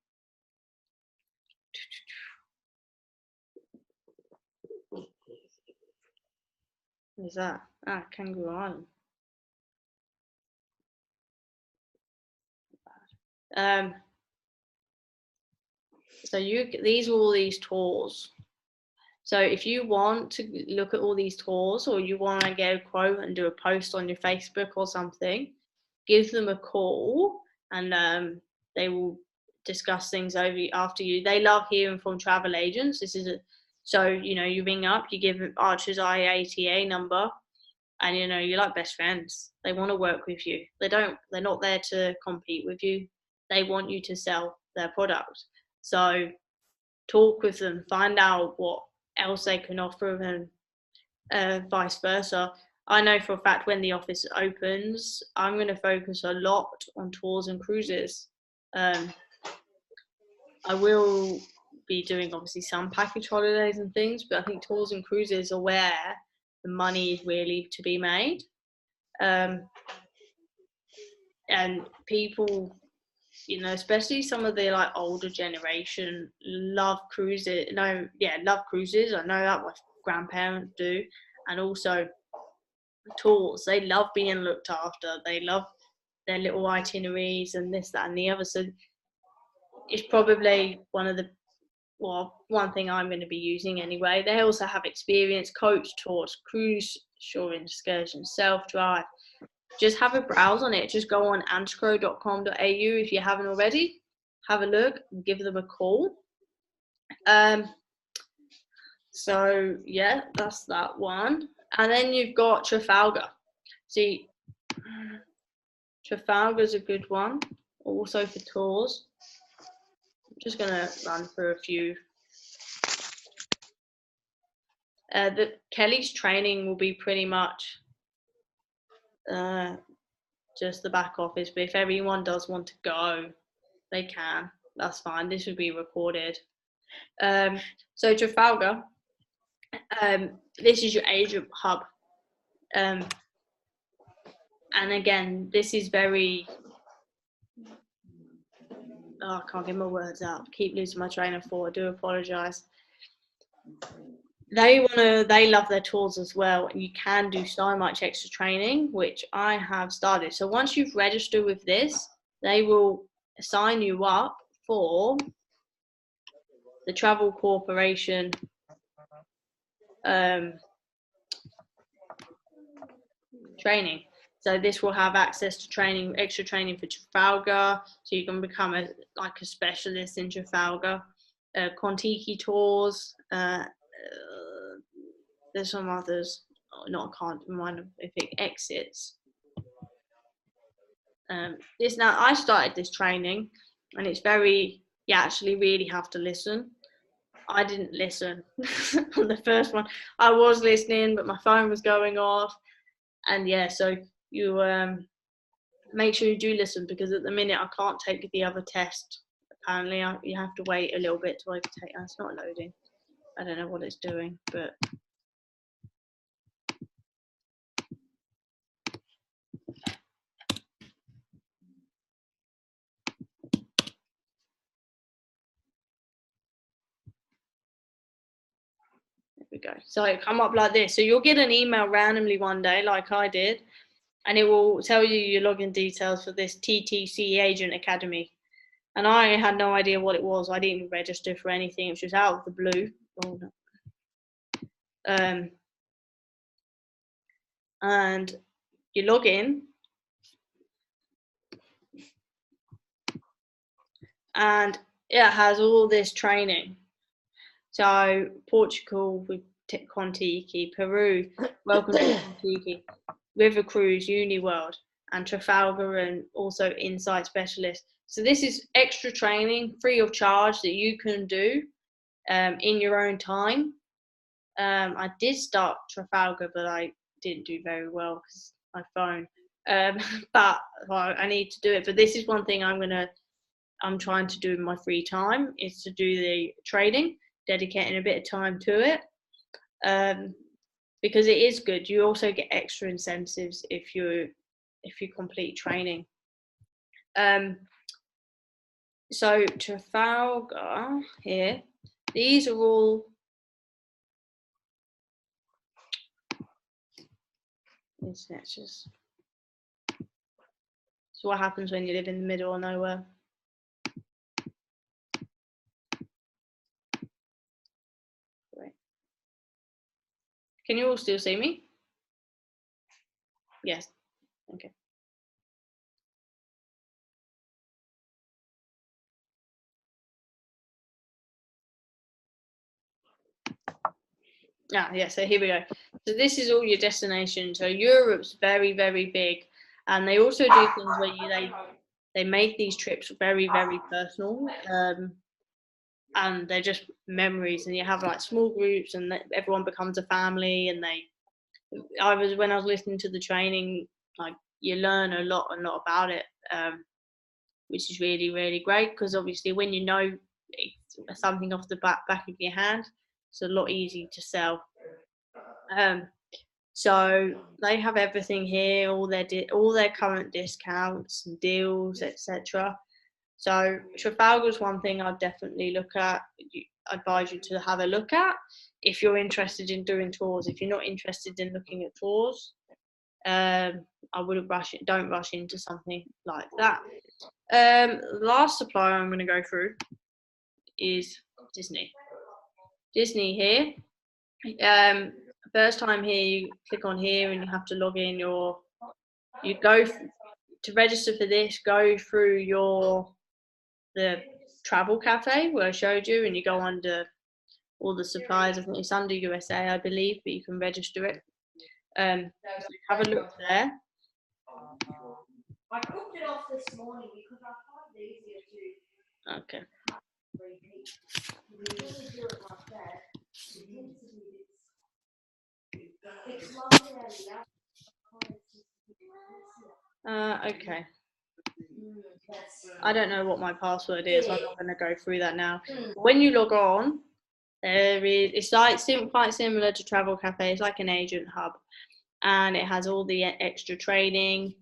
S1: What is that? Kangaroo Island. So these are all these tours. So if you want to look at all these tours, or you want to get a quote and do a post on your Facebook or something, give them a call, and they will discuss things after you. They love hearing from travel agents. So, you know, you ring up, you give Archer's IATA number, and, you know, you're like best friends. They want to work with you. They're not there to compete with you. They want you to sell their product. So talk with them, find out what else they can offer, and vice versa. I know for a fact when the office opens, I'm going to focus a lot on tours and cruises. I will be doing obviously some package holidays and things, but I think tours and cruises are where the money is really to be made. And people, you know, especially some of the like older generation, love cruises. Love cruises. I know that my grandparents do, and also tours. They love being looked after. They love their little itineraries and this, that, and the other. So it's probably one thing I'm going to be using anyway. They also have experience, coach tours, cruise, shore excursions, self-drive. Just have a browse on it. Just go on anscrow.com.au if you haven't already. Have a look, give them a call. So yeah, that's that one. And then you've got Trafalgar. See, Trafalgar's a good one, also for tours. I'm just gonna run through a few. The Kelly's training will be pretty much just the back office, but if everyone does want to go, they can. That's fine. This would be recorded. So Trafalgar, this is your agent hub. And again, this is very, I can't get my words out. Keep losing my train of thought. I do apologise. They love their tours as well, and you can do so much extra training, which I have started. So once you've registered with this, they will sign you up for the Travel Corporation training. So this will have access to training, extra training for Trafalgar, so you can become a specialist in Trafalgar. Kontiki tours. There's some others. Oh, no, I can't remind if it exits. This now I started this training, and it's very. You actually really have to listen. I didn't listen on the first one. I was listening, but my phone was going off. And yeah, so you make sure you do listen, because at the minute I can't take the other test. Apparently, you have to wait a little bit to overtake. It's not loading. I don't know what it's doing, but there we go. So it come up like this. So you'll get an email randomly one day, like I did, and it will tell you your login details for this TTC Agent Academy. And I had no idea what it was. I didn't even register for anything. It was just out of the blue. Oh, no. And you log in, and it has all this training. So Portugal with Kontiki, Peru, welcome to Kontiki, River Cruise, UniWorld, and Trafalgar, and also Insight Specialist. So this is extra training free of charge that you can do in your own time. I did start Trafalgar, but I didn't do very well because my phone. But I need to do it. But this is one thing I'm trying to do in my free time, is to do the trading, dedicating a bit of time to it, because it is good. You also get extra incentives if you complete training. So Trafalgar here, these are all. So what happens when you live in the middle of nowhere? Right. Can you all still see me? Yes. Okay. Yeah, so here we go. So this is all your destination. So Europe's very, very big. And they also do things where they make these trips very, very personal. And they're just memories. And you have like small groups, and everyone becomes a family. And when I was listening to the training, like, you learn a lot about it, which is really, really great, because obviously when you know something off the back of your hand, it's a lot easier to sell. So they have everything here, all their current discounts and deals, etc. So Trafalgar is one thing I'd definitely look at. Advise you to have a look at if you're interested in doing tours. If you're not interested in looking at tours, I wouldn't don't rush into something like that. Last supplier I'm going to go through is Disney. Disney here. First time here, you click on here and you have to log in you go to register for this, go through the travel cafe where I showed you, and you go under all the suppliers. I think it's under USA, I believe, but you can register it. So have a look there.
S2: I cooked it off this morning because I find it easier to.
S1: Okay. Okay. I don't know what my password is. I'm not going to go through that now. When you log on, it's quite similar to Travel Cafe. It's like an agent hub, and it has all the extra training,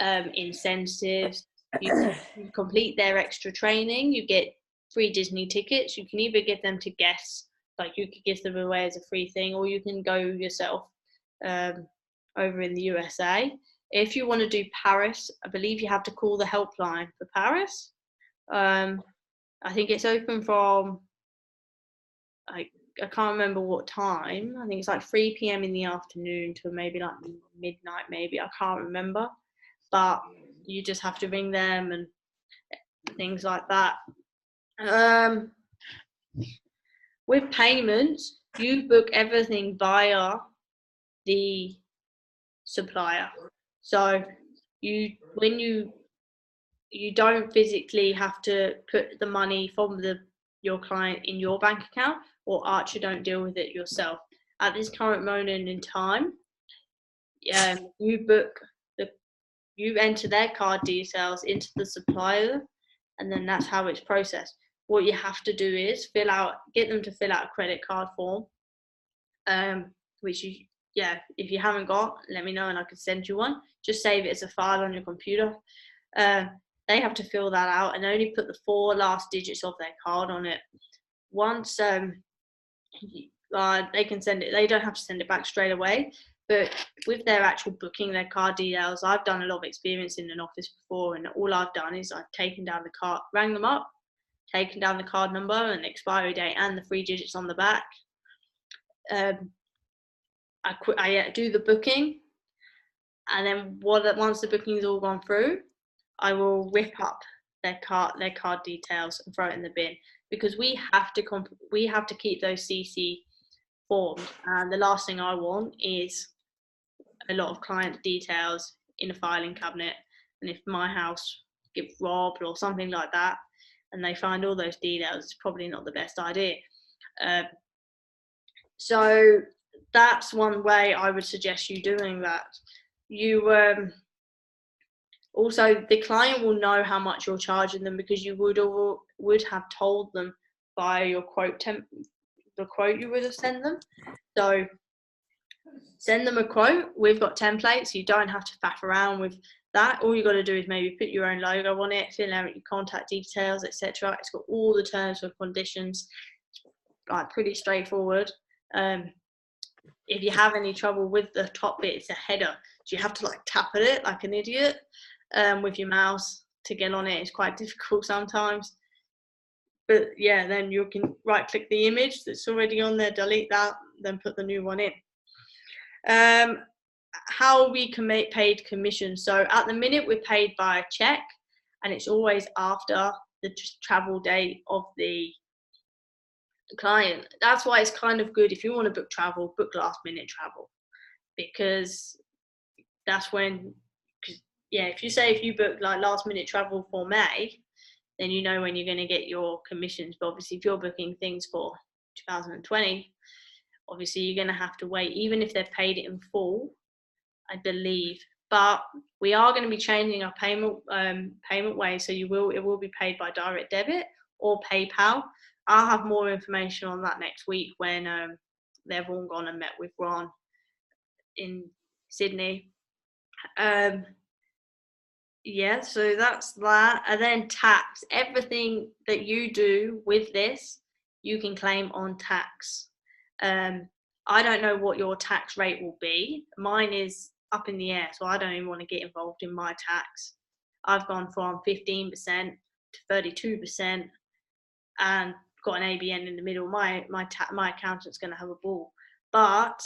S1: incentives. You complete their extra training, you get free Disney tickets. You can either give them to guests, like you could give them away as a free thing, or you can go yourself over in the USA. If you want to do Paris, I believe you have to call the helpline for Paris. I think it's open from I can't remember what time. I think it's like 3 p.m. in the afternoon to maybe like midnight, maybe. I can't remember. But you just have to ring them and things like that. With payments, you book everything via the supplier. So when you don't physically have to put the money from your client in your bank account, or Archer don't deal with it yourself. At this current moment in time, you enter their card details into the supplier, and then that's how it's processed. What you have to do is get them to fill out a credit card form, which if you haven't got, let me know and I can send you one. Just save it as a file on your computer. They have to fill that out and only put the 4 last digits of their card on it. Once they can send it, they don't have to send it back straight away. But with their actual booking, their card details, I've done a lot of experience in an office before, and all I've done is I've taken down the card, rang them up, taken down the card number and the expiry date and the 3 digits on the back. I do the booking, and then once the booking's all gone through, I will rip up their card details and throw it in the bin, because we have to keep those CC forms, and the last thing I want is a lot of client details in a filing cabinet, and if my house gets robbed or something like that and they find all those details, it's probably not the best idea. So that's one way I would suggest you doing that. You also, the client will know how much you're charging them, because you would have told them via your the quote you would have sent them. So send them a quote. We've got templates. You don't have to faff around with that. All you got to do is maybe put your own logo on it, fill out your contact details, etc. It's got all the terms and conditions, like pretty straightforward. If you have any trouble with the top bit, it's a header. So you have to like tap at it like an idiot with your mouse to get on it. It's quite difficult sometimes. But yeah, then you can right click the image that's already on there, delete that, then put the new one in. How we can make paid commission. So at the minute we're paid by check, and it's always after the travel date of the client. That's why it's kind of good if you want to book travel, book last minute travel, because that's when, if you book like last minute travel for May, then you know when you're going to get your commissions. But obviously if you're booking things for 2020, obviously you're going to have to wait, even if they've paid it in full, I believe. But we are going to be changing our payment way, so it will be paid by direct debit or PayPal. I'll have more information on that next week when they've all gone and met with Ron in Sydney. So that's that. And then tax. Everything that you do with this, you can claim on tax. I don't know what your tax rate will be. Mine is up in the air, so I don't even want to get involved in my tax. I've gone from 15% to 32% and got an ABN in the middle. My accountant's going to have a ball. But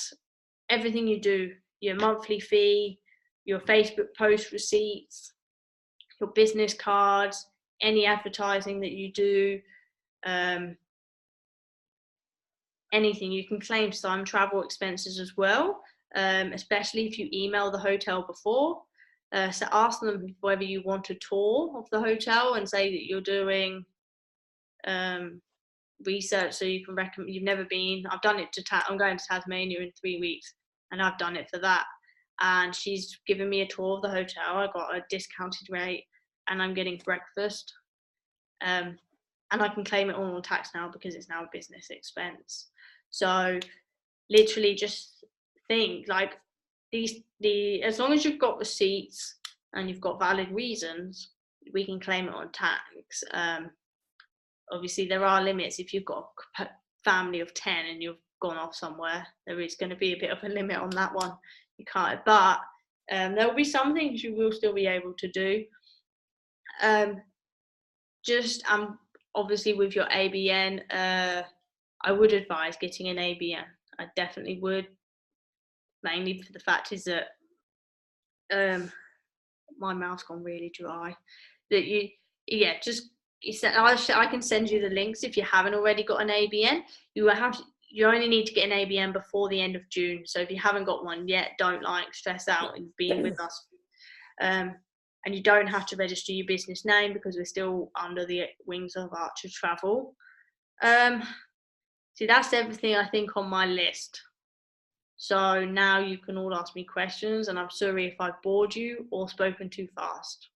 S1: everything you do, your monthly fee, your Facebook post receipts, your business cards, any advertising that you do, anything, you can claim some travel expenses as well, especially if you email the hotel before. So ask them whether you want a tour of the hotel, and say that you're doing research, so you can recommend. You've never been. I've done it I'm going to Tasmania in 3 weeks, and I've done it for that. And she's given me a tour of the hotel. I got a discounted rate, and I'm getting breakfast. And I can claim it all on tax now because it's now a business expense. So literally just think like as long as you've got receipts and you've got valid reasons, we can claim it on tax. Obviously there are limits. If you've got a family of 10 and you've gone off somewhere, there is going to be a bit of a limit on that one. You can't, but there will be some things you will still be able to do. Obviously with your ABN, I would advise getting an ABN. I definitely would, mainly for the fact is that my mouth's gone really dry. That I can send you the links if you haven't already got an ABN. You only need to get an ABN before the end of June. So if you haven't got one yet, don't stress out in being with us. And you don't have to register your business name because we're still under the wings of Archer Travel. See, that's everything I think on my list. So now you can all ask me questions, and I'm sorry if I've bored you or spoken too fast.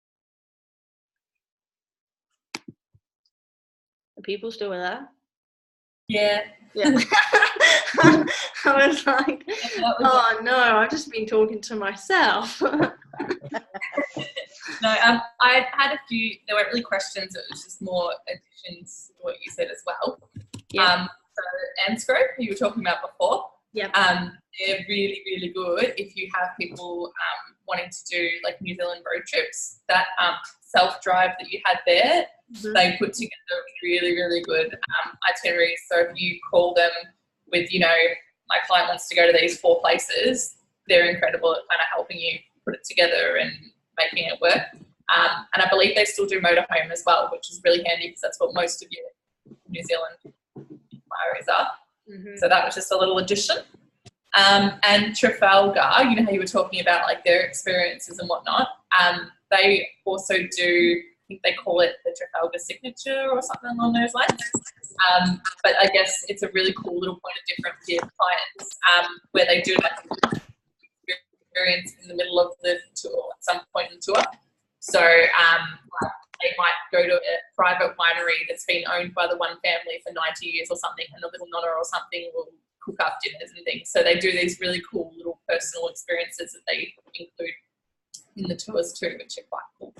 S1: Are people still there?
S3: Yeah.
S1: I was like, oh no, I've just been talking to myself.
S3: No, I had a few, there weren't really questions, it was just more additions to what you said as well.
S1: Yeah.
S3: So Anscro, who you were talking about before,
S1: yeah.
S3: They're really, really good if you have people wanting to do like New Zealand road trips. That self-drive that you had there, they put together really, really good itineraries. So if you call them with, my client wants to go to these 4 places, they're incredible at kind of helping you put it together and making it work. And I believe they still do motorhome as well, which is really handy because that's what most of your New Zealand inquiries are. So that was just a little addition. And Trafalgar, how you were talking about like their experiences and whatnot. They also do, I think they call it the Trafalgar signature or something along those lines. But I guess it's a really cool little point of difference for your clients where they do like experience in the middle of the tour at some point in the tour. So they might go to a private winery that's been owned by the one family for 90 years or something, and the little nonna or something will cook up dinners and things. So they do these really cool little personal experiences that they include in the tours too, which are quite cool.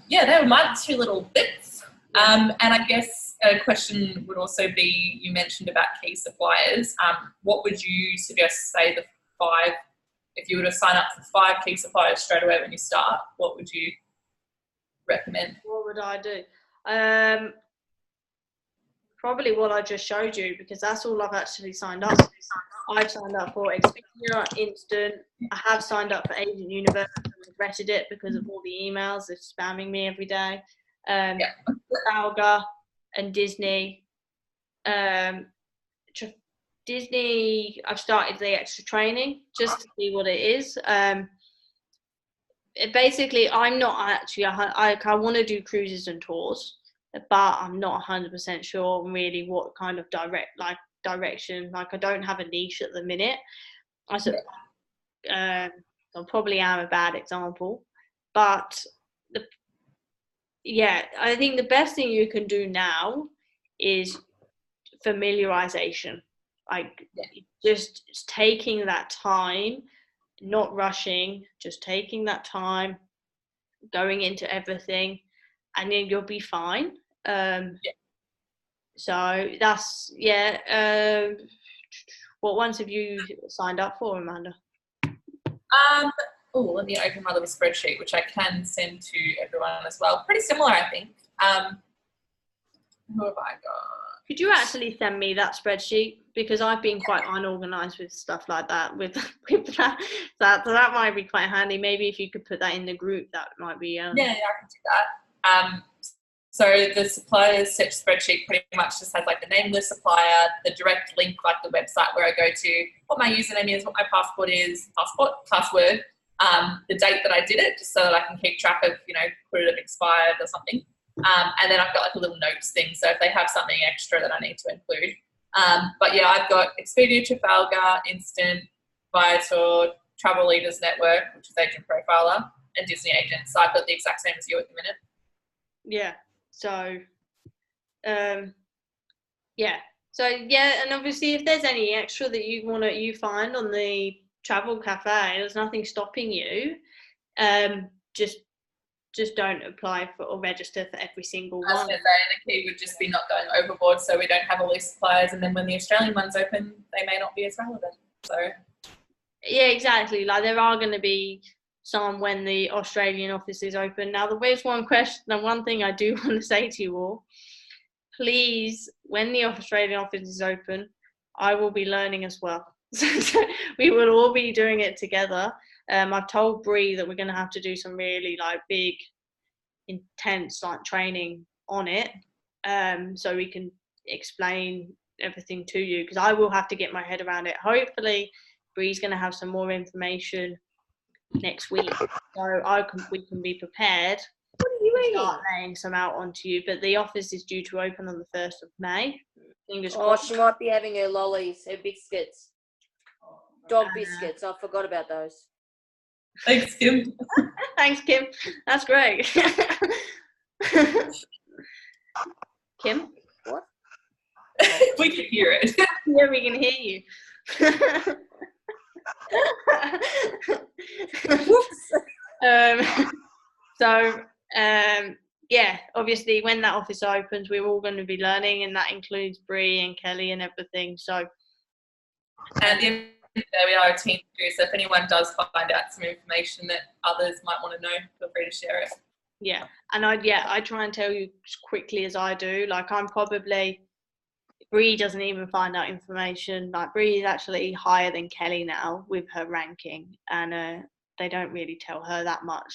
S3: They were my 2 little bits. And I guess a question would also be, you mentioned about key suppliers. What would you suggest, say, the 5, if you were to sign up for 5 key suppliers straight away when you start, what would you recommend?
S1: What would I do? Probably what I just showed you, because that's all I've actually signed up for. I've signed up for Expedia, Instant. I have signed up for Agent Universe and regretted it because of all the emails. They're spamming me every day. Trafalgar and Disney. Disney, I've started the extra training just to see what it is. Basically, I'm not actually, I want to do cruises and tours, but I'm not 100% sure really what kind of direction. Like, I don't have a niche at the minute. I probably am a bad example, but I think the best thing you can do now is familiarization. Just taking that time, not rushing, just taking that time, going into everything, and then you'll be fine. So that's what ones have you signed up for, Amanda?
S3: Let me open my little spreadsheet, which I can send to everyone as well. Pretty similar, I think. Who have I got?
S1: Could you actually send me that spreadsheet? Because I've been quite unorganized with stuff like that. With that, that might be quite handy. Maybe if you could put that in the group, that might be.
S3: I can do that. So the suppliers spreadsheet pretty much just has like the name of the supplier, the direct link, like the website where I go to, what my username is, what my password, the date that I did it, just so that I can keep track of, could it have expired or something. And then I've got like a little notes thing, so if they have something extra that I need to include. I've got Expedia, Trafalgar, Instant, Viator, Travel Leaders Network, which is Agent Profiler, and Disney Agent. So I've got the exact same as you at the minute.
S1: Yeah. So, and obviously if there's any extra that you find on the Travel Cafe, there's nothing stopping you. Just don't apply for or register for every single one.
S3: I was going to say, the key would just be not going overboard, so we don't have all these suppliers, and then when the Australian ones open, they may not be as relevant. So
S1: yeah, exactly. Like, there are going to be some when the Australian office is open. Now, there is one question and one thing I do want to say to you all. please, when the Australian office is open, I will be learning as well. So we will all be doing it together. I've told Bree that we're going to have to do some really like big, intense like training on it, so we can explain everything to you, because I will have to get my head around it. Hopefully, Bree's going to have some more information next week, so we can be prepared.
S4: What are you eating?
S1: Start laying some out onto you, but the office is due to open on the 1st of May. Fingers
S4: Oh,
S1: crossed.
S4: she might be having her lollies, her biscuits. Dog biscuits. I forgot about those.
S3: Thanks, Kim.
S1: Thanks, Kim. That's great. Kim?
S4: What?
S3: We can hear it.
S1: Yeah, we can hear you. Yeah, obviously when that office opens, we're all going to be learning, and that includes Bree and Kelly and everything. So,
S3: And at the end of the day, we are a team too, so if anyone does find out some information that others might want to know, feel free to share it.
S1: yeah, and I try and tell you as quickly as I do. Like, I'm probably, Bree doesn't even find out information. Like, Bree is actually higher than Kelly now with her ranking, and they don't really tell her that much.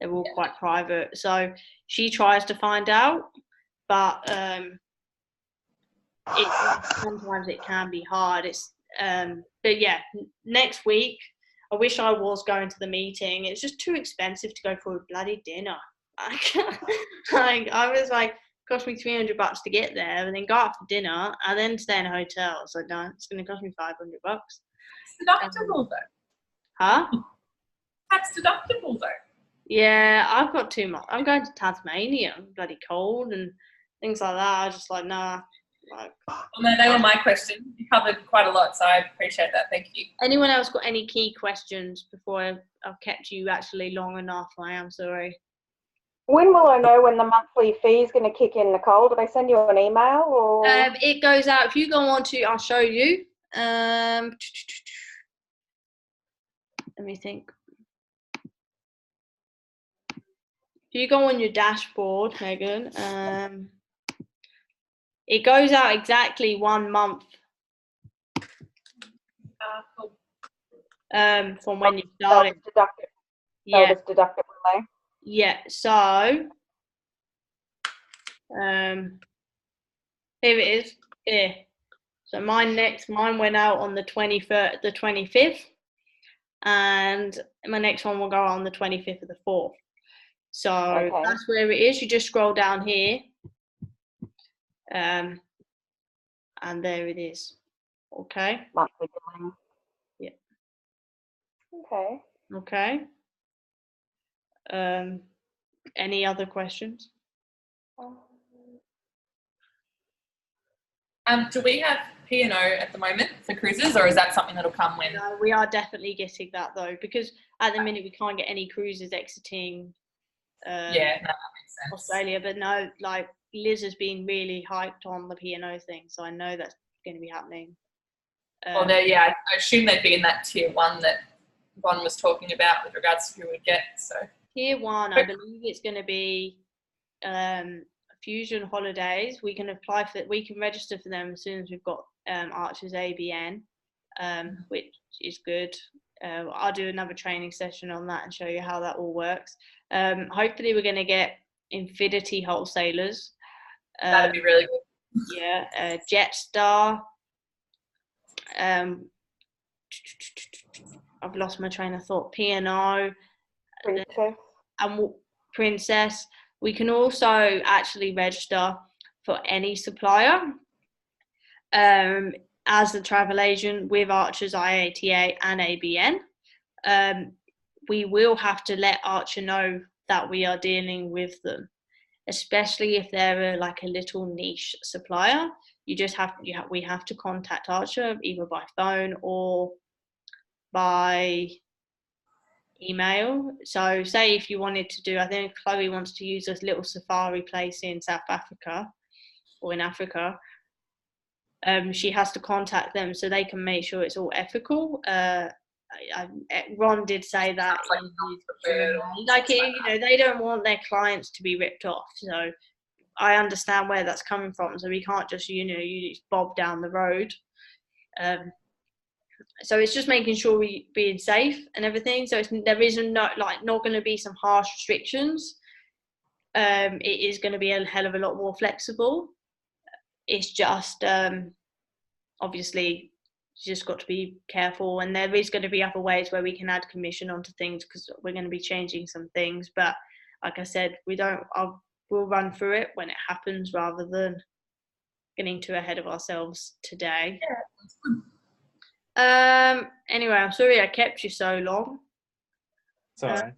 S1: They're all quite private. So she tries to find out, but sometimes it can be hard. But yeah, next week, I wish I was going to the meeting. It's just too expensive to go for a bloody dinner. Like, I was like, cost me $300 to get there, and then go out for dinner, and then stay in a hotel. So no, it's going to cost me $500.
S3: It's deductible though.
S1: Huh?
S3: That's deductible though.
S1: Yeah, I've got too much. I'm going to Tasmania. Bloody cold and things like that. I was just like, nah. Like,
S3: Well, no, they were my questions. You covered quite a lot, so I appreciate that. Thank you.
S1: anyone else got any key questions before I've kept you actually long enough? I am sorry.
S5: When will I know when the monthly fee is going to kick in, Nicole? Do they send you an email or?
S1: It goes out, if you go on to, I'll show you. Let me think. If you go on your dashboard, Megan, it goes out exactly 1 month
S3: Cool.
S1: from when you
S5: They'll
S1: started.
S5: just deduct it.
S1: Yeah.
S5: They'll just deduct it, will they?
S1: Yeah, so here it is. Here. So mine went out on the 25th, and my next one will go on the 25th of the 4th. So
S5: Okay.
S1: that's where it is. You just scroll down here, and there it is. Okay.
S5: Monthly billing.
S1: Yeah.
S5: Okay.
S1: Okay. Any other questions?
S3: Do we have P&O at the moment for cruises, or is that something that'll come when?
S1: No, we are definitely getting that though, because at the minute we can't get any cruises exiting
S3: Yeah, no, that makes sense.
S1: Australia. But no, like Liz has been really hyped on the P&O thing, so I know that's going to be happening.
S3: Well, I assume they'd be in that tier 1 that Von was talking about with regards to who would get. So
S1: Tier 1, I believe it's going to be Fusion Holidays. We can apply for it. We can register for them as soon as we've got Archer's ABN, which is good. I'll do another training session on that and show you how that all works. Hopefully we're going to get Infinity Wholesalers.
S3: that'd be really good.
S1: Yeah, Jetstar. I've lost my train of thought. P&O.
S5: Princess.
S1: And Princess. We can also actually register for any supplier as the travel agent with Archer's IATA and ABN. We will have to let Archer know that we are dealing with them, especially if they're like a little niche supplier. We have to contact Archer either by phone or by email. So say if you wanted to do, I think Chloe wants to use this little safari place in South Africa or in Africa, she has to contact them so they can make sure it's all ethical. Ron did say that they don't want their clients to be ripped off, so I understand where that's coming from. So we can't just, you just bob down the road. So it's just making sure we being safe and everything. So there is not going to be some harsh restrictions. It is going to be a hell of a lot more flexible. It's just obviously you just got to be careful, and there is going to be other ways where we can add commission onto things because we're going to be changing some things. But like I said, we'll run through it when it happens rather than getting too ahead of ourselves today. Anyway, I'm sorry I kept you so long.
S6: It's all right.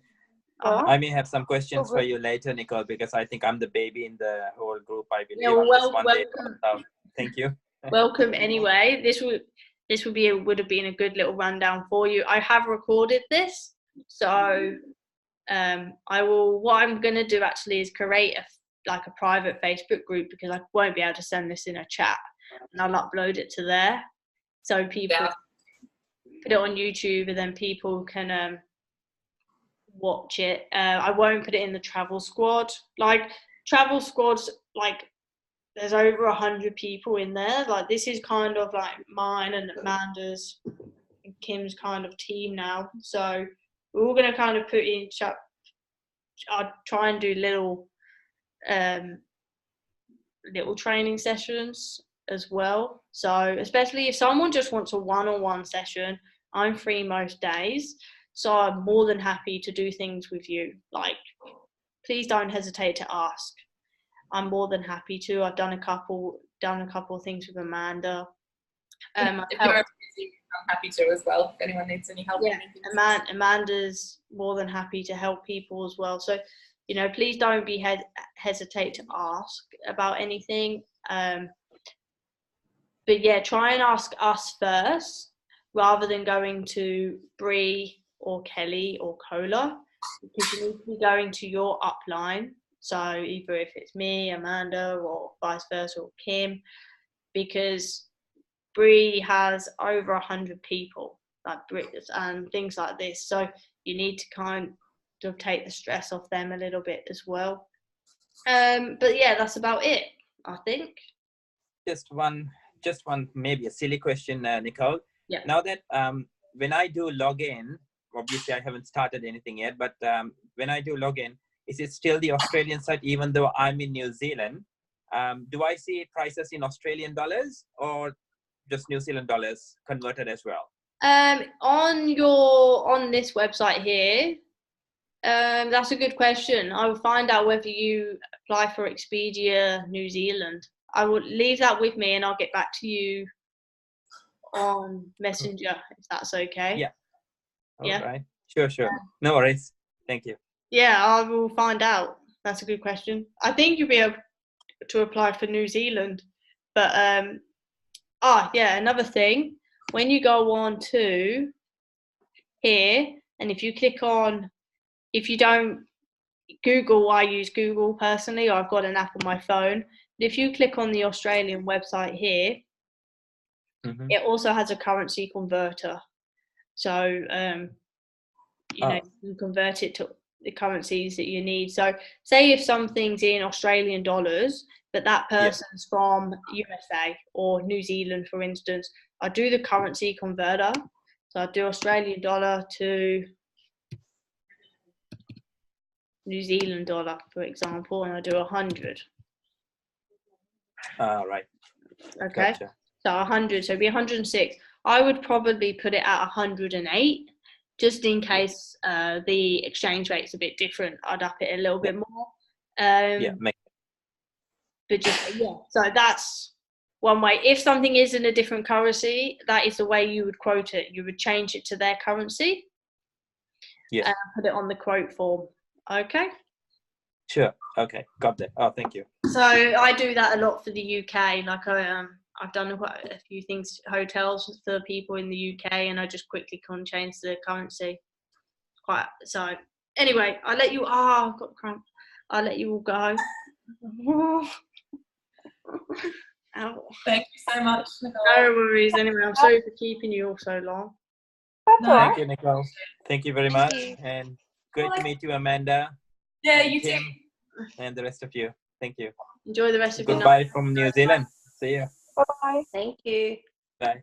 S5: Alright.
S6: I may have some questions for you later, Nicole, because I think I'm the baby in the whole group. I believe.
S1: Yeah, well,
S6: welcome. Thank you.
S1: Welcome anyway. This would have been a good little rundown for you. I have recorded this, so what I'm going to do actually is create a private Facebook group, because I won't be able to send this in a chat, and I'll upload it to there so people put it on YouTube, and then people can watch it. I won't put it in the travel squad. Travel squads, there's over 100 people in there. This is kind of mine and Amanda's and Kim's kind of team now. So we're all going to kind of put in chat. I'll try and do little training sessions as well. So especially if someone just wants a one-on-one session, I'm free most days. So I'm more than happy to do things with you. Please don't hesitate to ask. I'm more than happy to. I've done a couple of things with Amanda.
S3: If you're busy, I'm happy to as well. If anyone needs any help.
S1: Yeah, Amanda's more than happy to help people as well. So, please don't be hesitate to ask about anything. But yeah, try and ask us first rather than going to Bree or Kelly or Cola, because you need to be going to your upline. So either if it's me, Amanda, or vice versa, or Kim, because Bree has over 100 people, and things like this. So you need to kind of take the stress off them a little bit as well. But yeah, that's about it, I think.
S6: Just one, maybe a silly question, Nicole.
S1: Yeah.
S6: Now that when I do log in, obviously I haven't started anything yet, but when I do log in, is it still the Australian site even though I'm in New Zealand? Do I see prices in Australian dollars or just New Zealand dollars converted as well?
S1: On this website here, that's a good question. I will find out whether you apply for Expedia New Zealand. I will leave that with me and I'll get back to you on Messenger, if that's okay.
S6: Yeah.
S1: Yeah.
S6: All right. Sure. No worries. Thank you.
S1: Yeah, I will find out. That's a good question. I think you'll be able to apply for New Zealand. But another thing, when you go on to here, and if you click on, if you don't Google, I use Google personally, I've got an app on my phone. But if you click on the Australian website here, it also has a currency converter. So you can convert it to the currencies that you need. So say if something's in Australian dollars, but that person's from USA or New Zealand, for instance, I do the currency converter. So I do Australian dollar to New Zealand dollar, for example, and I do 100.
S6: Right.
S1: Okay.
S6: Gotcha.
S1: So 100, so it'd be 106. I would probably put it at 108, just in case the exchange rate's a bit different. I'd up it a little bit more. So that's one way. If something is in a different currency, that is the way you would quote it. You would change it to their currency.
S6: Yeah.
S1: And put it on the quote form. Okay.
S6: Sure. Okay. Got that. Oh, thank you.
S1: So I do that a lot for the UK. I've done a few things, hotels for people in the UK, and I just quickly can change the currency. So anyway, I'll let you. I've got cramp. I'll let you all go. Ow.
S3: Thank you so much, Nicole.
S1: No worries. Anyway, I'm sorry for keeping you all so long.
S5: That's all right.
S6: Thank you, Nicole. Thank you very much. And great to meet you, Amanda.
S3: Yeah, you too.
S6: Tim, and the rest of you. Thank you.
S1: Enjoy the rest of your night.
S6: Goodbye from New Zealand. See you.
S5: Bye.
S4: Thank you.
S6: Bye.